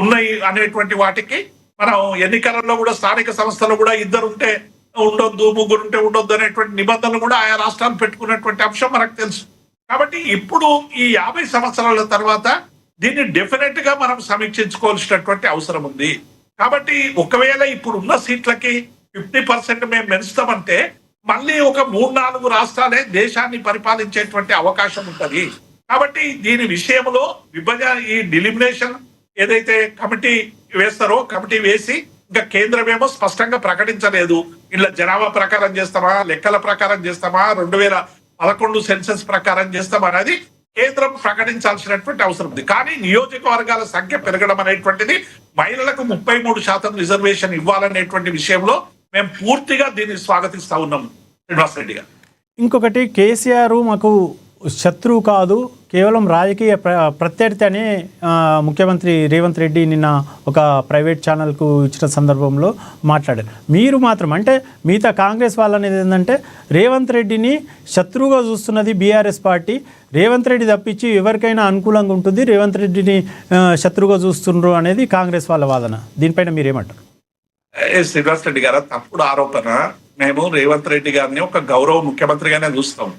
ఉన్నాయి అనేటువంటి వాటికి మనం ఎన్నికలలో కూడా స్థానిక సంస్థలు కూడా 2 ఉంటే ఉండొద్దు, 3 ఉంటే ఉండొద్దు అనేటువంటి నిబంధనలు కూడా ఆయా రాష్ట్రాలు పెట్టుకున్నటువంటి అంశం మనకు తెలుసు. కాబట్టి ఇప్పుడు ఈ 50 సంవత్సరాల తర్వాత దీన్ని డెఫినెట్ గా మనం సమీక్షించుకోవాల్సినటువంటి అవసరం ఉంది. కాబట్టి ఒకవేళ ఇప్పుడు ఉన్న సీట్లకి 50% మేము పెంచుతామంటే మళ్ళీ ఒక 3-4 రాష్ట్రాలే దేశాన్ని పరిపాలించేటువంటి అవకాశం ఉంటుంది. కాబట్టి దీని విషయంలో ఈ డిలిమినేషన్ ఏదైతే కమిటీ వేస్తారో కమిటీ వేసి ఇంకా కేంద్రం ఏమో స్పష్టంగా ప్రకటించలేదు. ఇలా జనాభా ప్రకారం చేస్తామా, లెక్కల ప్రకారం చేస్తామా, 2011 సెన్సస్ ప్రకారం చేస్తామా అనేది కేంద్రం ప్రకటించాల్సినటువంటి అవసరం ఉంది. కానీ నియోజకవర్గాల సంఖ్య పెరగడం అనేటువంటిది మహిళలకు 33% రిజర్వేషన్ ఇవ్వాలనేటువంటి విషయంలో మేము పూర్తిగా దీన్ని స్వాగతిస్తా ఉన్నాం. శ్రీనివాస్ రెడ్డి గారు, ఇంకొకటి కేసీఆర్ మాకు శత్రువు కాదు, కేవలం రాజకీయ ప్రత్యర్థి అని ముఖ్యమంత్రి రేవంత్ రెడ్డి నిన్న ఒక ప్రైవేట్ ఛానల్కు ఇచ్చిన సందర్భంలో మాట్లాడారు. మీరు మాత్రం అంటే మిగతా కాంగ్రెస్ వాళ్ళనేది ఏంటంటే రేవంత్ రెడ్డిని శత్రువుగా చూస్తున్నది బీఆర్ఎస్ పార్టీ. రేవంత్ రెడ్డి తప్పించి ఎవరికైనా అనుకూలంగా ఉంటుంది, రేవంత్ రెడ్డిని శత్రువుగా చూస్తున్నారు అనేది కాంగ్రెస్ వాళ్ళ వాదన. దీనిపైన మీరేమంటారు? శ్రీనివాస్ రెడ్డి గారు, తప్పుడు ఆరోపణ. మేము రేవంత్ రెడ్డి గారిని ఒక గౌరవ ముఖ్యమంత్రిగానే చూస్తాం.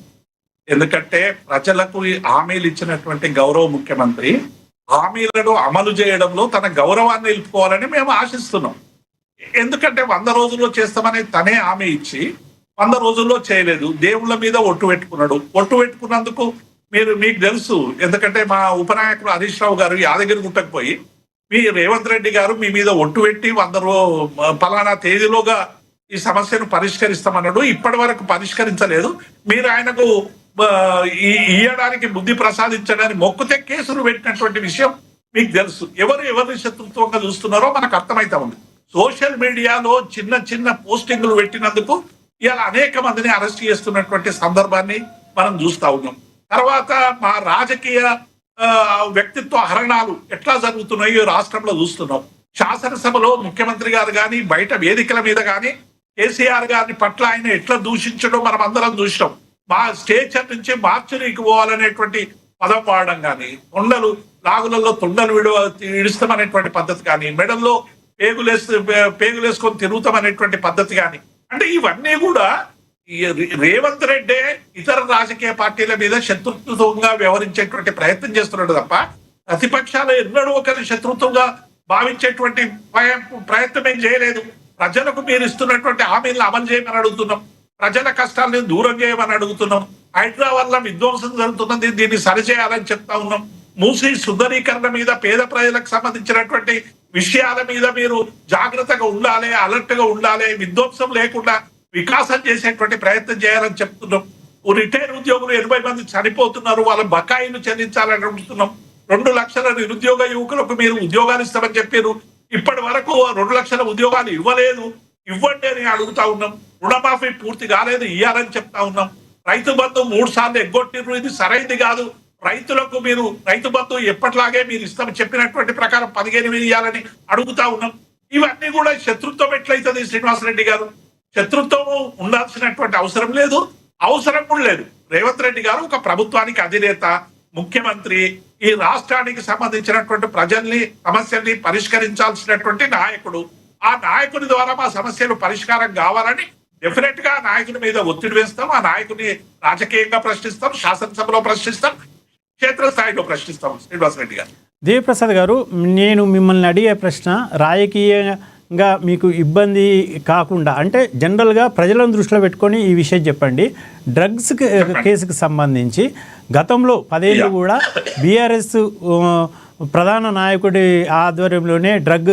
ఎందుకంటే ప్రజలకు హామీలు ఇచ్చినటువంటి గౌరవ ముఖ్యమంత్రి హామీలను అమలు చేయడంలో తన గౌరవాన్ని నిలుపుకోవాలని మేము ఆశిస్తున్నాం. ఎందుకంటే 100 రోజుల్లో చేస్తామని తనే హామీ ఇచ్చి 100 రోజుల్లో చేయలేదు. దేవుళ్ళ మీద ఒట్టు పెట్టుకున్నాడు. ఒట్టు పెట్టుకున్నందుకు మీకు తెలుసు, ఎందుకంటే మా ఉపనాయకుడు హరీష్ రావు గారు యాదగిరి గుట్టకు పోయి మీ రేవంత్ రెడ్డి గారు మీ మీద ఒట్టు పెట్టి పలానా తేదీలోగా ఈ సమస్యను పరిష్కరిస్తామన్నాడు. ఇప్పటి వరకు పరిష్కరించలేదు. మీరు ఆయనకు ఇయ్యడానికి బుద్ధి ప్రసాదించడానికి మొక్కుతే కేసులు పెట్టినటువంటి విషయం మీకు తెలుసు. ఎవరిని శత్రుత్వంగా చూస్తున్నారో మనకు అర్థమైతా ఉంది. సోషల్ మీడియాలో చిన్న చిన్న పోస్టింగ్లు పెట్టినందుకు ఇవాళ అనేక మందిని అరెస్ట్ చేస్తున్నటువంటి సందర్భాన్ని మనం చూస్తా ఉన్నాం. తర్వాత మా రాజకీయ వ్యక్తిత్వ హరణాలు ఎట్లా జరుగుతున్నాయో రాష్ట్రంలో చూస్తున్నాం. శాసనసభలో ముఖ్యమంత్రి గారు కానీ బయట వేదికల మీద కానీ కేసీఆర్ గారిని పట్ల ఆయన ఎట్లా దూషించడం మనం అందరం చూసినాం. మా స్టేచర్ నుంచి మార్చురీకి పోవాలనేటువంటి పదం వాడడం కానీ, లాగులలో తొండలు ఇడుస్తామనేటువంటి పద్ధతి కానీ, మెడల్లో పేగులేసుకొని తిరుగుతామనేటువంటి పద్ధతి కానీ, అంటే ఇవన్నీ కూడా రేవంత్ రెడ్డి ఇతర రాజకీయ పార్టీల మీద శత్రుత్వంగా వ్యవహరించేటువంటి ప్రయత్నం చేస్తున్నాడు తప్ప ప్రతిపక్షాలు ఎన్నడూ ఒకరి శత్రుత్వంగా భావించేటువంటి ప్రయత్నం ఏం చేయలేదు. ప్రజలకు మీరు ఇస్తున్నటువంటి హామీలను అమలు చేయమని అడుగుతున్నాం. ప్రజల కష్టాలను దూరం చేయమని అడుగుతున్నాం. హైదరాబాద్ లో విధ్వంసం జరుగుతున్నది, దీన్ని సరిచేయాలని చెప్తా ఉన్నాం. మూసీ సుందరీకరణ మీద, పేద ప్రజలకు సంబంధించినటువంటి విషయాల మీద మీరు జాగ్రత్తగా ఉండాలి, అలర్ట్ గా ఉండాలి, విధ్వంసం లేకుండా వికాసం చేసేటువంటి ప్రయత్నం చేయాలని చెప్తున్నాం. రిటైర్ ఉద్యోగులు 80 మంది చనిపోతున్నారు, వాళ్ళ బకాయిలు చెల్లించాలని అడుగుతున్నాం. 2 లక్షల నిరుద్యోగ యువకులకు మీరు ఉద్యోగాలు ఇస్తామని చెప్పారు. ఇప్పటి వరకు 2 లక్షల ఉద్యోగాలు ఇవ్వలేదు. ఇవ్వండి అని అడుగుతా ఉన్నాం. రుణమాఫీ పూర్తి కాలేదు, ఇవ్వాలని చెప్తా ఉన్నాం. రైతు బంధు 3 సార్లు ఎగ్గొట్టిర్రు, ఇది సరైనది కాదు. రైతులకు మీరు రైతు బంధు ఎప్పటిలాగే మీరు ఇస్తామని చెప్పినటువంటి ప్రకారం 15,000 ఇవ్వాలని అడుగుతా ఉన్నాం. ఇవన్నీ కూడా శత్రుత్వం ఎట్లయితుంది శ్రీనివాసరెడ్డి గారు? శత్రుత్వం ఉండాల్సినటువంటి అవసరం లేదు, అవసరం కూడా లేదు. రేవంత్ రెడ్డి గారు ఒక ప్రభుత్వానికి అధినేత, ముఖ్యమంత్రి, ఈ రాష్ట్రానికి సంబంధించినటువంటి సమస్యల్ని పరిష్కరించాల్సినటువంటి నాయకుడు. ఆ నాయకుడి ద్వారా మా సమస్యలు పరిష్కారం కావాలని డెఫినెట్ గా నాయకుడి మీద ఒత్తిడి వేస్తాం. ఆ నాయకుడిని రాజకీయంగా ప్రశ్నిస్తాం, శాసనసభలో ప్రశ్నిస్తాం, క్షేత్రస్థాయిలో ప్రశ్నిస్తాం. శ్రీనివాసరెడ్డి గారు. దేవిప్రసాద్ గారు, నేను మిమ్మల్ని అడిగే ప్రశ్న రాజకీయంగా మీకు ఇబ్బంది కాకుండా, అంటే జనరల్గా ప్రజలను దృష్టిలో పెట్టుకొని ఈ విషయం చెప్పండి. డ్రగ్స్ కేసుకు సంబంధించి గతంలో 10 ఏళ్ళు కూడా బీఆర్ఎస్ ప్రధాన నాయకుడి ఆధ్వర్యంలోనే డ్రగ్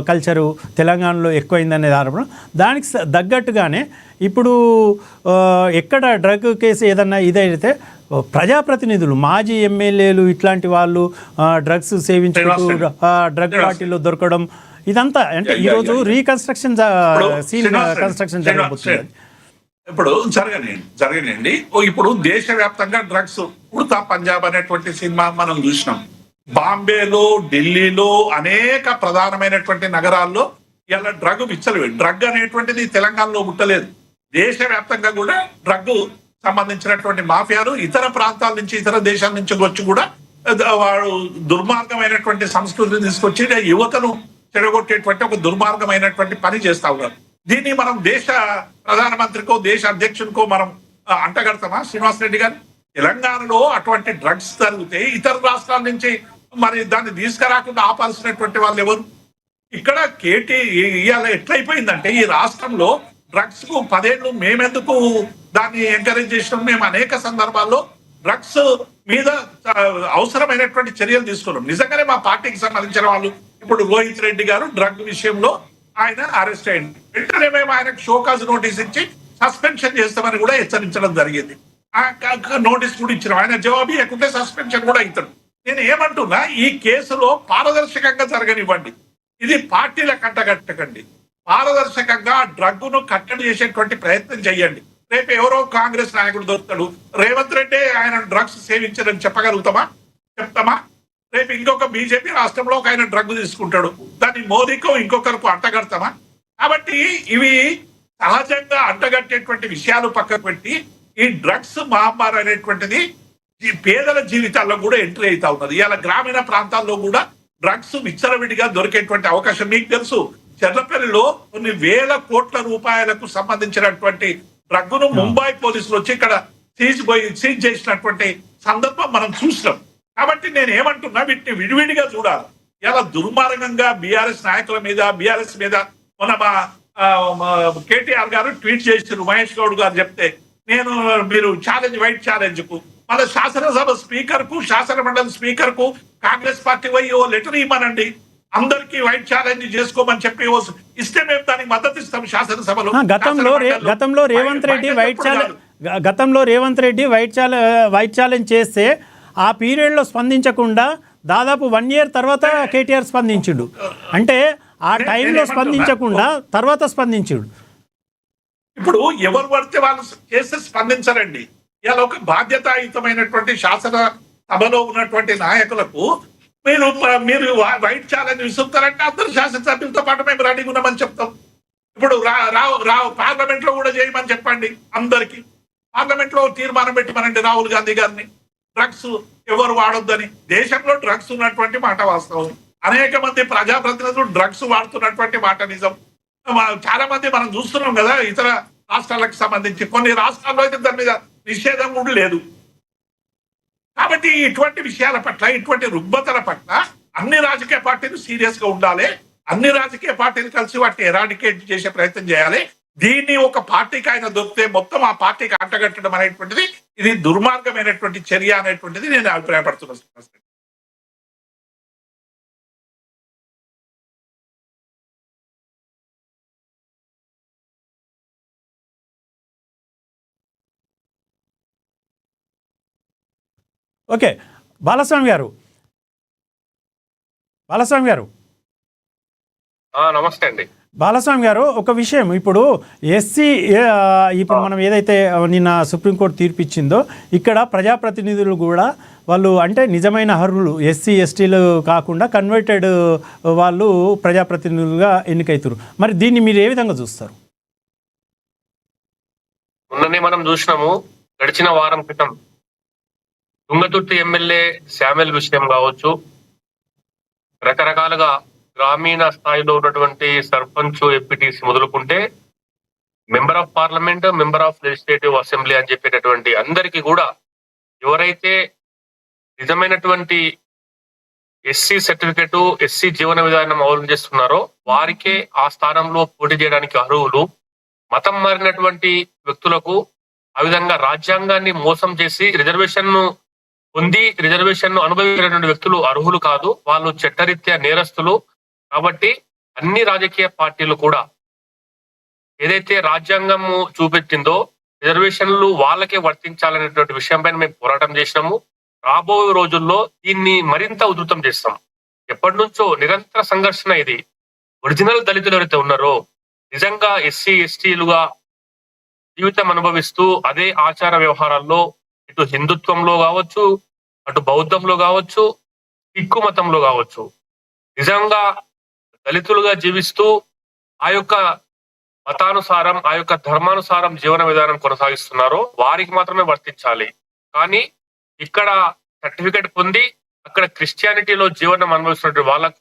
కల్చరు తెలంగాణలో ఎక్కువైందనేది ఆరోపణ. దానికి తగ్గట్టుగానే ఇప్పుడు ఎక్కడ డ్రగ్ కేసు ఏదన్నా ఇదైతే ప్రజాప్రతినిధులు, మాజీ ఎమ్మెల్యేలు ఇట్లాంటి వాళ్ళు డ్రగ్స్ సేవించుకుంటూ డ్రగ్ పార్టీలో దొరకడం, ఇదంతా అంటే ఈరోజు రీకన్స్ట్రక్షన్ సీన్ కన్స్ట్రక్షన్ జరగబోతుంది. ఇప్పుడు జరగనండి. ఇప్పుడు దేశవ్యాప్తంగా డ్రగ్స్ ఉడతా పంజాబ్ అనేటువంటి సినిమా మనం చూసినాం. బాంబేలో, ఢిల్లీలో, అనేక ప్రధానమైనటువంటి నగరాల్లో ఇలా డ్రగ్ అనేటువంటిది తెలంగాణలో పుట్టలేదు. దేశవ్యాప్తంగా కూడా డ్రగ్ సంబంధించినటువంటి మాఫియాలు ఇతర ప్రాంతాల నుంచి, ఇతర దేశాల నుంచి వచ్చి కూడా వాడు దుర్మార్గమైనటువంటి సంస్కృతిని తీసుకొచ్చి యువతను చెడగొట్టేటువంటి ఒక దుర్మార్గమైనటువంటి పని చేస్తా ఉన్నారు. దీన్ని మనం దేశ ప్రధానమంత్రికో, దేశ అధ్యక్షునికో మనం అంటగడతామా శ్రీనివాసరెడ్డి గారు? తెలంగాణలో అటువంటి డ్రగ్స్ జరిగితే ఇతర రాష్ట్రాల నుంచి మరి దాన్ని తీసుకురాకుండా ఆపాల్సినటువంటి వాళ్ళు ఎవరు? ఇక్కడ ఇవాళ ఎట్లయిపోయిందంటే ఈ రాష్ట్రంలో డ్రగ్స్ కు 10 ఏళ్ళు మేమెందుకు దాన్ని ఎంకరేజ్ చేసినాం? మేము అనేక సందర్భాల్లో డ్రగ్స్ మీద అవసరమైనటువంటి చర్యలు తీసుకున్నాం. నిజంగానే మా పార్టీకి సంబంధించిన వాళ్ళు, ఇప్పుడు రోహిత్ రెడ్డి గారు డ్రగ్ విషయంలో ఆయన అరెస్ట్ అయ్యింది. వెంటనే మేము ఆయనకు షోకాజ్ నోటీస్ ఇచ్చి సస్పెన్షన్ చేస్తామని కూడా హెచ్చరించడం జరిగింది. నోటీస్ కూడా ఇచ్చినాం. ఆయన జవాబు ఇవ్వకుంటే సస్పెన్షన్ కూడా అవుతాడు. నేను ఏమంటున్నా, ఈ కేసులో పారదర్శకంగా జరగనివ్వండి. ఇది పార్టీల కంటగట్టకండి. పారదర్శకంగా డ్రగ్ను కట్టడి చేసేటువంటి ప్రయత్నం చేయండి. రేపు ఎవరో కాంగ్రెస్ నాయకుడు దొరుకుతాడు, రేవంత్ రెడ్డి ఆయన డ్రగ్స్ సేవించారని చెప్తామా? రేపు ఇంకొక బీజేపీ రాష్ట్రంలో ఒక ఆయన డ్రగ్ తీసుకుంటాడు, దాన్ని మోదీకో ఇంకొకరికి అంటగడతామా? కాబట్టి ఇవి సహజంగా అంటగట్టేటువంటి విషయాలు పక్కకు పెట్టి ఈ డ్రగ్స్ మహమ్మారి అనేటువంటిది పేదల జీవితాల్లో కూడా ఎంట్రీ అవుతా ఉన్నది. ఇలా గ్రామీణ ప్రాంతాల్లో కూడా డ్రగ్స్ విచ్చలవిడిగా దొరికేటువంటి అవకాశం మీకు తెలుసు. చెర్లపల్లిలో కొన్ని వేల కోట్ల రూపాయలకు సంబంధించినటువంటి డ్రగ్ను ముంబై పోలీసులు వచ్చి ఇక్కడ సీజ్ చేసినటువంటి సందర్భం మనం చూసినాం. కాబట్టి నేను ఏమంటున్నా, వీటిని విడివిడిగా చూడాలి. ఇలా దుర్మార్గంగా బీఆర్ఎస్ నాయకుల మీద, బీఆర్ఎస్ మీద మన మా కేటీఆర్ గారు ట్వీట్ చేశారు మహేష్ గౌడ్ గారు చెప్తే, మీరు ఛాలెంజ్ వైట్ ఛాలెంజ్ కు మళ్ళీ శాసనసభ స్పీకర్ కు శాసన మండలి స్పీకర్ కు కాంగ్రెస్ పార్టీ పోయి ఓ లెటర్ ఇవ్వనండి, అందరికీ వైట్ ఛాలెంజ్ చేసుకోమని చెప్పి ఇస్తే మేము దానికి మద్దతు ఇస్తాం శాసనసభలో. గతంలో రేవంత్ రెడ్డి వైట్ ఛాలెంజ్ చేస్తే ఆ పీరియడ్లో స్పందించకుండా దాదాపు 1 year తర్వాత కేటీఆర్ స్పందించుడు. అంటే ఆ టైంలో స్పందించకుండా తర్వాత స్పందించుడు. ఇప్పుడు ఎవరు పడితే వాళ్ళు చేస్తే స్పందించరండి. ఇలా ఒక బాధ్యతాయుతమైనటువంటి శాసన సభలో ఉన్నటువంటి నాయకులకు మీరు వైట్ ఛాలెంజ్ విసురుతారంటే అందరు శాసనసభ్యులతో పాటు మేము రెడీగా ఉన్నామని చెప్తాం. ఇప్పుడు పార్లమెంట్ లో కూడా చేయమని చెప్పండి, అందరికి పార్లమెంట్ లో తీర్మానం పెట్టమనండి రాహుల్ గాంధీ గారిని, డ్రగ్స్ ఎవరు వాడొద్దని. దేశంలో డ్రగ్స్ ఉన్నటువంటి మాట వాస్తవం, అనేక మంది ప్రజాప్రతినిధులు డ్రగ్స్ వాడుతున్నటువంటి మాట నిజం. చాలా మంది మనం చూస్తున్నాం కదా ఇతర రాష్ట్రాలకు సంబంధించి, కొన్ని రాష్ట్రాల్లో అయితే దాని మీద నిషేధం కూడా లేదు. కాబట్టి ఇటువంటి విషయాల పట్ల, ఇటువంటి రుగ్మతల పట్ల అన్ని రాజకీయ పార్టీలు సీరియస్ గా ఉండాలి. అన్ని రాజకీయ పార్టీలు కలిసి వాటిని ఎరాడికేట్ చేసే ప్రయత్నం చేయాలి. దీన్ని ఒక పార్టీకి ఆయన దొరికితే మొత్తం ఆ పార్టీకి అంటగట్టడం అనేటువంటిది ఇది దుర్మార్గమైనటువంటి చర్య అనేటువంటిది నేను అభిప్రాయపడుతున్నాను. ఓకే, బాలస్వామి గారు నమస్తే అండి. బాలస్వామి గారు, ఒక విషయం, ఇప్పుడు ఇప్పుడు మనం ఏదైతే నిన్న సుప్రీంకోర్టు తీర్పు ఇచ్చిందో ఇక్కడ ప్రజాప్రతినిధులు కూడా వాళ్ళు అంటే నిజమైన అర్హులు ఎస్సీ ఎస్టీలు కాకుండా కన్వర్టెడ్ వాళ్ళు ప్రజాప్రతినిధులుగా ఎన్నికైతురు. మరి దీన్ని మీరు ఏ విధంగా చూస్తారు? మొన్ననే మనం చూసినాము, గడిచిన వారం క్రితం తుంగతుర్తి ఎమ్మెల్యే శామ్యుల్ విషయం కావచ్చు, రకరకాలుగా గ్రామీణ స్థాయిలో ఉన్నటువంటి సర్పంచ్ ఎంపీటీసీ మొదలుకుంటే member of parliament, member of legislative assembly అని చెప్పేటటువంటి అందరికీ కూడా ఎవరైతే నిజమైనటువంటి ఎస్సీ సర్టిఫికెట్, ఎస్సీ జీవన విధానం అవలంబిస్తున్నారో వారికే ఆ స్థానంలో పోటీ చేయడానికి అర్హులు. మతం మారినటువంటి వ్యక్తులకు, ఆ విధంగా రాజ్యాంగాన్ని మోసం చేసి రిజర్వేషన్ ను పొంది రిజర్వేషన్ ను అనుభవించినటువంటి వ్యక్తులు అర్హులు కాదు, వాళ్ళు చట్టరీత్యా నేరస్తులు. కాబట్టి అన్ని రాజకీయ పార్టీలు కూడా ఏదైతే రాజ్యాంగము చూపెట్టిందో రిజర్వేషన్లు వాళ్ళకే వర్తించాలనేటువంటి విషయంపైన మేము పోరాటం చేసినాము. రాబోయే రోజుల్లో దీన్ని మరింత ఉధృతం చేస్తాం. ఎప్పటి నుంచో నిరంతర సంఘర్షణ ఇది. ఒరిజినల్ దళితులు ఎవరైతే ఉన్నారో, నిజంగా ఎస్సీ ఎస్టీలుగా జీవితం అనుభవిస్తూ అదే ఆచార వ్యవహారాల్లో ఇటు హిందుత్వంలో కావచ్చు, అటు బౌద్ధంలో కావచ్చు, సిక్కు మతంలో కావచ్చు, నిజంగా దళితులుగా జీవిస్తూ ఆ యొక్క మతానుసారం, ఆ యొక్క ధర్మానుసారం జీవన విధానం కొనసాగిస్తున్నారో వారికి మాత్రమే వర్తించాలి. కానీ ఇక్కడ సర్టిఫికెట్ పొంది అక్కడ క్రిస్టియానిటీలో జీవనం అనుభవిస్తున్నటువంటి వాళ్ళకు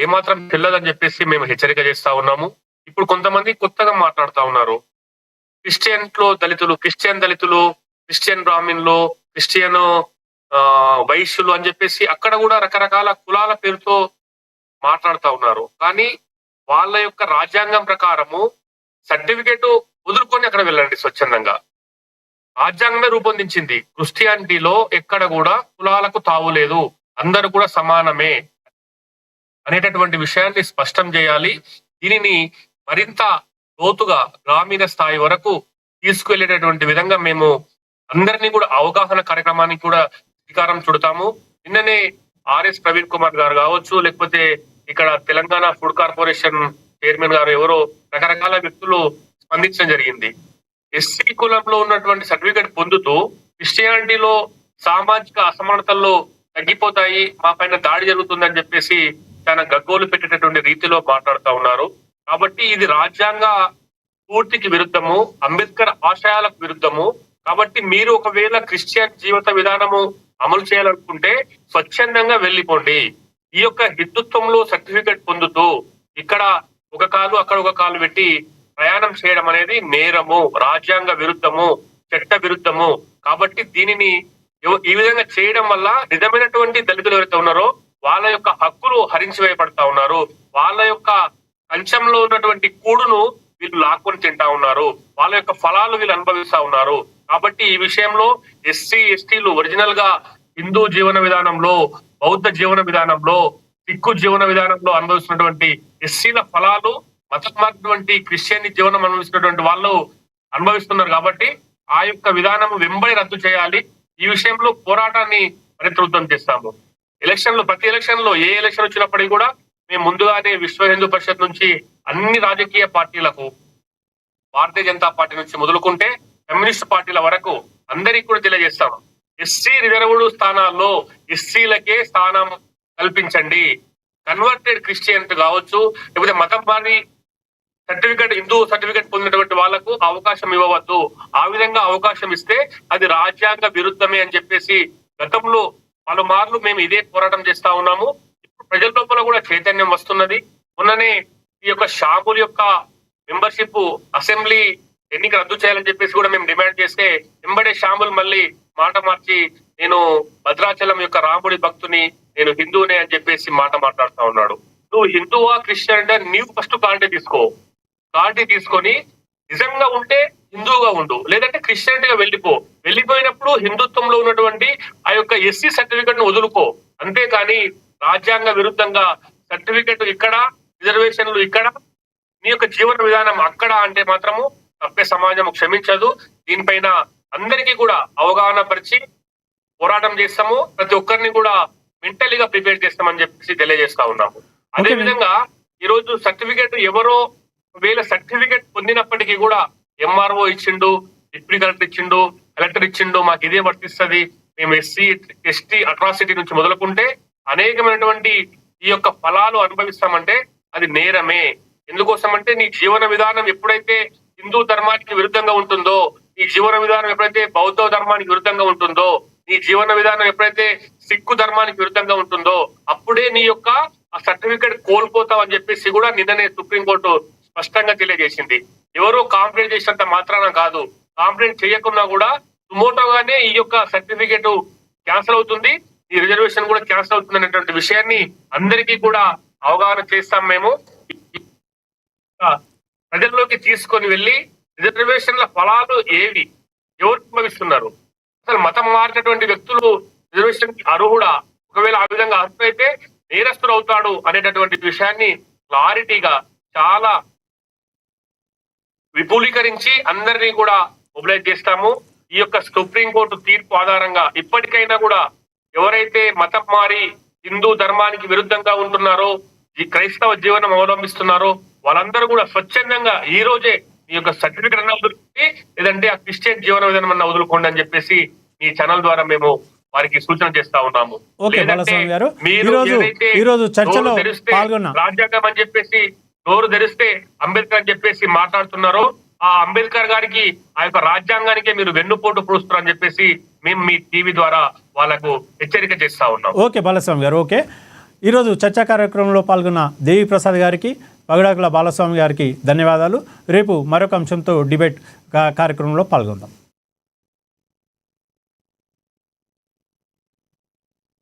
ఏమాత్రం చెల్లదని చెప్పేసి మేము హెచ్చరిక చేస్తా ఉన్నాము. ఇప్పుడు కొంతమంది కొత్తగా మాట్లాడుతా ఉన్నారు, క్రిస్టియన్ దళితులు, క్రిస్టియన్ బ్రాహ్మణులు, క్రిస్టియన్ వైశ్యులు అని చెప్పేసి అక్కడ కూడా రకరకాల కులాల పేరుతో మాట్లాడుతూ ఉన్నారు. కానీ వాళ్ళ యొక్క రాజ్యాంగం ప్రకారము సర్టిఫికెట్ వదులుకొని అక్కడ వెళ్ళండి స్వచ్ఛందంగా. రాజ్యాంగమే రూపొందించింది. క్రిస్టియానిటీలో ఎక్కడ కూడా కులాలకు తావు లేదు, అందరూ కూడా సమానమే అనేటటువంటి విషయాన్ని స్పష్టం చేయాలి. దీనిని మరింత లోతుగా గ్రామీణ స్థాయి వరకు తీసుకువెళ్ళేటటువంటి విధంగా మేము అందరినీ కూడా అవగాహన కార్యక్రమానికి కూడా శ్రీకారం చుడతాము. నిన్ననే ఆర్ఎస్ ప్రవీణ్ కుమార్ గారు కావచ్చు, లేకపోతే ఇక్కడ తెలంగాణ ఫుడ్ కార్పొరేషన్ చైర్మన్ గారు ఎవరో రకరకాల వ్యక్తులు స్పందించడం జరిగింది. ఎస్సీ కులంలో ఉన్నటువంటి సర్టిఫికేట్ పొందుతూ క్రిస్టియానిటీలో సామాజిక అసమానతల్లో తగ్గిపోతాయి, మా పైన దాడి జరుగుతుందని చెప్పేసి చాలా గగ్గోలు పెట్టేటటువంటి రీతిలో మాట్లాడుతూ ఉన్నారు. కాబట్టి ఇది రాజ్యాంగ స్ఫూర్తికి విరుద్ధము, అంబేద్కర్ ఆశయాలకు విరుద్ధము. కాబట్టి మీరు ఒకవేళ క్రిస్టియన్ జీవిత విధానము అమలు చేయాలనుకుంటే స్వచ్ఛందంగా వెళ్ళిపోండి. ఈ యొక్క హిందుత్వంలో సర్టిఫికెట్ పొందుతూ ఇక్కడ ఒక కాలు అక్కడ ఒక కాలు పెట్టి ప్రయాణం చేయడం అనేది నేరము, రాజ్యాంగ విరుద్ధము, చట్ట విరుద్ధము. కాబట్టి దీనిని ఈ విధంగా చేయడం వల్ల నిజమైనటువంటి దళితులు ఎవరైతే ఉన్నారో వాళ్ళ యొక్క హక్కులు హరించి వేయబడతా ఉన్నారు. వాళ్ళ యొక్క కంచంలో ఉన్నటువంటి కూడును వీళ్ళు లాక్కొని తింటా ఉన్నారు, వాళ్ళ యొక్క ఫలాలు వీళ్ళు అనుభవిస్తా ఉన్నారు. కాబట్టి ఈ విషయంలో ఎస్సీ ఎస్టీలు ఒరిజినల్ గా హిందూ జీవన విధానంలో, బౌద్ధ జీవన విధానంలో, సిక్కు జీవన విధానంలో అనుభవిస్తున్నటువంటి ఎస్సీల ఫలాలు మతం మారినటువంటి క్రిస్టియన్ జీవనం అనుభవిస్తున్నటువంటి వాళ్ళు అనుభవిస్తున్నారు. కాబట్టి ఆ యొక్క విధానం వెంబడి రద్దు చేయాలి. ఈ విషయంలో పోరాటాన్ని పరితృప్తం చేస్తాము. ప్రతి ఎలక్షన్ లో ఏ ఎలక్షన్ వచ్చినప్పటికీ కూడా మేము ముందుగానే విశ్వ హిందూ పరిషత్ నుంచి అన్ని రాజకీయ పార్టీలకు, భారతీయ జనతా పార్టీ నుంచి మొదలుకుంటే కమ్యూనిస్ట్ పార్టీల వరకు అందరికీ కూడా తెలియజేస్తాం. ఎస్సీ రిజర్వ్డ్ స్థానాల్లో ఎస్సీలకే స్థానం కల్పించండి. కన్వర్టెడ్ క్రిస్టియన్ కావచ్చు, లేకపోతే మతం మారి హిందూ సర్టిఫికెట్ పొందినటువంటి వాళ్లకు అవకాశం ఇవ్వవద్దు. ఆ విధంగా అవకాశం ఇస్తే అది రాజ్యాంగ విరుద్ధమే అని చెప్పేసి గతంలో పలుమార్లు మేము ఇదే పోరాటం చేస్తా ఉన్నాము. ఇప్పుడు ప్రజల లోపల కూడా చైతన్యం వస్తున్నది. మొన్ననే ఈ యొక్క షాపుల యొక్క మెంబర్షిప్ అసెంబ్లీ ఎన్నిక రద్దు చేయాలని చెప్పేసి కూడా మేము డిమాండ్ చేస్తే వెంబడే షాముల్ మళ్ళీ మాట మార్చి నేను భద్రాచలం యొక్క రాముడి భక్తుని, నేను హిందూనే అని చెప్పేసి మాట మాట్లాడుతా ఉన్నాడు. నువ్వు హిందువా క్రిస్టియన్ అంటే నీవు ఫస్ట్ క్లారిటీ తీసుకొని నిజంగా ఉంటే హిందువుగా ఉండు, లేదంటే క్రిస్టియన్ గా వెళ్ళిపోయినప్పుడు హిందుత్వంలో ఉన్నటువంటి ఆ యొక్క ఎస్సీ సర్టిఫికెట్ ను వదులుకో. అంతేకాని రాజ్యాంగ విరుద్ధంగా సర్టిఫికెట్ ఇక్కడ, రిజర్వేషన్లు ఇక్కడ, నీ యొక్క జీవన విధానం అక్కడ అంటే మాత్రము తప్పే సమాజం క్షమించదు. దీనిపైన అందరికీ కూడా అవగాహన పరిచి పోరాటం చేస్తాము. ప్రతి ఒక్కరిని కూడా మెంటలీగా ప్రిపేర్ చేస్తామని చెప్పేసి తెలియజేస్తా ఉన్నాము. అదే విధంగా ఈ రోజు సర్టిఫికెట్ ఎవరో వేల సర్టిఫికెట్ పొందినప్పటికీ కూడా ఎంఆర్ఓ ఇచ్చిండు, డిప్యూటీ కలెక్టర్ ఇచ్చిండు, కలెక్టర్ ఇచ్చిండు, మాకు ఇదే వర్తిస్తుంది, మేము ఎస్సీ ఎస్టీ అట్రాసిటీ నుంచి మొదలుకుంటే అనేకమైనటువంటి ఈ యొక్క ఫలాలు అనుభవిస్తామంటే అది నేరమే. ఎందుకోసం అంటే నీ జీవన విధానం ఎప్పుడైతే హిందూ ధర్మానికి విరుద్ధంగా ఉంటుందో, నీ జీవన విధానం ఎప్పుడైతే బౌద్ధ ధర్మానికి విరుద్ధంగా ఉంటుందో, నీ జీవన విధానం ఎప్పుడైతే సిక్కు ధర్మానికి విరుద్ధంగా ఉంటుందో అప్పుడే నీ యొక్క ఆ సర్టిఫికెట్ కోల్పోతావు అని చెప్పేసి కూడా నిన్ననే సుప్రీంకోర్టు స్పష్టంగా తెలియజేసింది. ఎవరో కాంప్లైంట్ చేసినంత మాత్రాన కాదు, కాంప్లైంట్ చేయకున్నా కూడా సుమోటోగానే ఈ యొక్క సర్టిఫికెట్ క్యాన్సిల్ అవుతుంది, ఈ రిజర్వేషన్ కూడా క్యాన్సిల్ అవుతుంది అనేటువంటి విషయాన్ని అందరికీ కూడా అవగాహన చేస్తాం. మేము ప్రజల్లోకి తీసుకొని వెళ్ళి రిజర్వేషన్ల ఫలాలు ఏవి, ఎవరు అనుభవిస్తున్నారు, అసలు మతం మారినటువంటి వ్యక్తులు రిజర్వేషన్ అర్హుడా, ఒకవేళ ఆ విధంగా అర్హులైతే నేరస్తులు అవుతాడు అనేటటువంటి విషయాన్ని క్లారిటీగా చాలా విపులీకరించి అందరినీ కూడా మొబిలైజ్ చేస్తాము. ఈ యొక్క సుప్రీంకోర్టు తీర్పు ఆధారంగా ఇప్పటికైనా కూడా ఎవరైతే మతం మారి హిందూ ధర్మానికి విరుద్ధంగా ఉంటున్నారో, ఈ క్రైస్తవ జీవనం అవలంబిస్తున్నారో వాళ్ళందరూ కూడా స్వచ్ఛందంగా ఈ రోజే ఈ యొక్క సర్టిఫికెట్ అన్న వదులుకోండి, లేదంటే ఆ క్రిస్టియన్ జీవన విధానం అన్న వదులుకోండి అని చెప్పేసి ఈ ఛానల్ ద్వారా మేము వారికి సూచన చేస్తా ఉన్నాము. రాజ్యాంగం అని చెప్పేసి నోరు తెరిస్తే అంబేద్కర్ అని చెప్పేసి మాట్లాడుతున్నారో ఆ అంబేద్కర్ గారికి, ఆ యొక్క రాజ్యాంగానికే మీరు వెన్నుపోటు పొడుస్తారు అని చెప్పేసి మేము మీ టీవీ ద్వారా వాళ్ళకు హెచ్చరిక చేస్తా ఉన్నాం. ఓకే బాలస్వామి గారు, ఓకే. ఈరోజు చర్చా కార్యక్రమంలో పాల్గొన్న దేవి ప్రసాద్ గారికి, పగడాకుల బాలస్వామి గారికి ధన్యవాదాలు. రేపు మరొక అంశంతో డిబేట్ కార్యక్రమంలో పాల్గొందాం.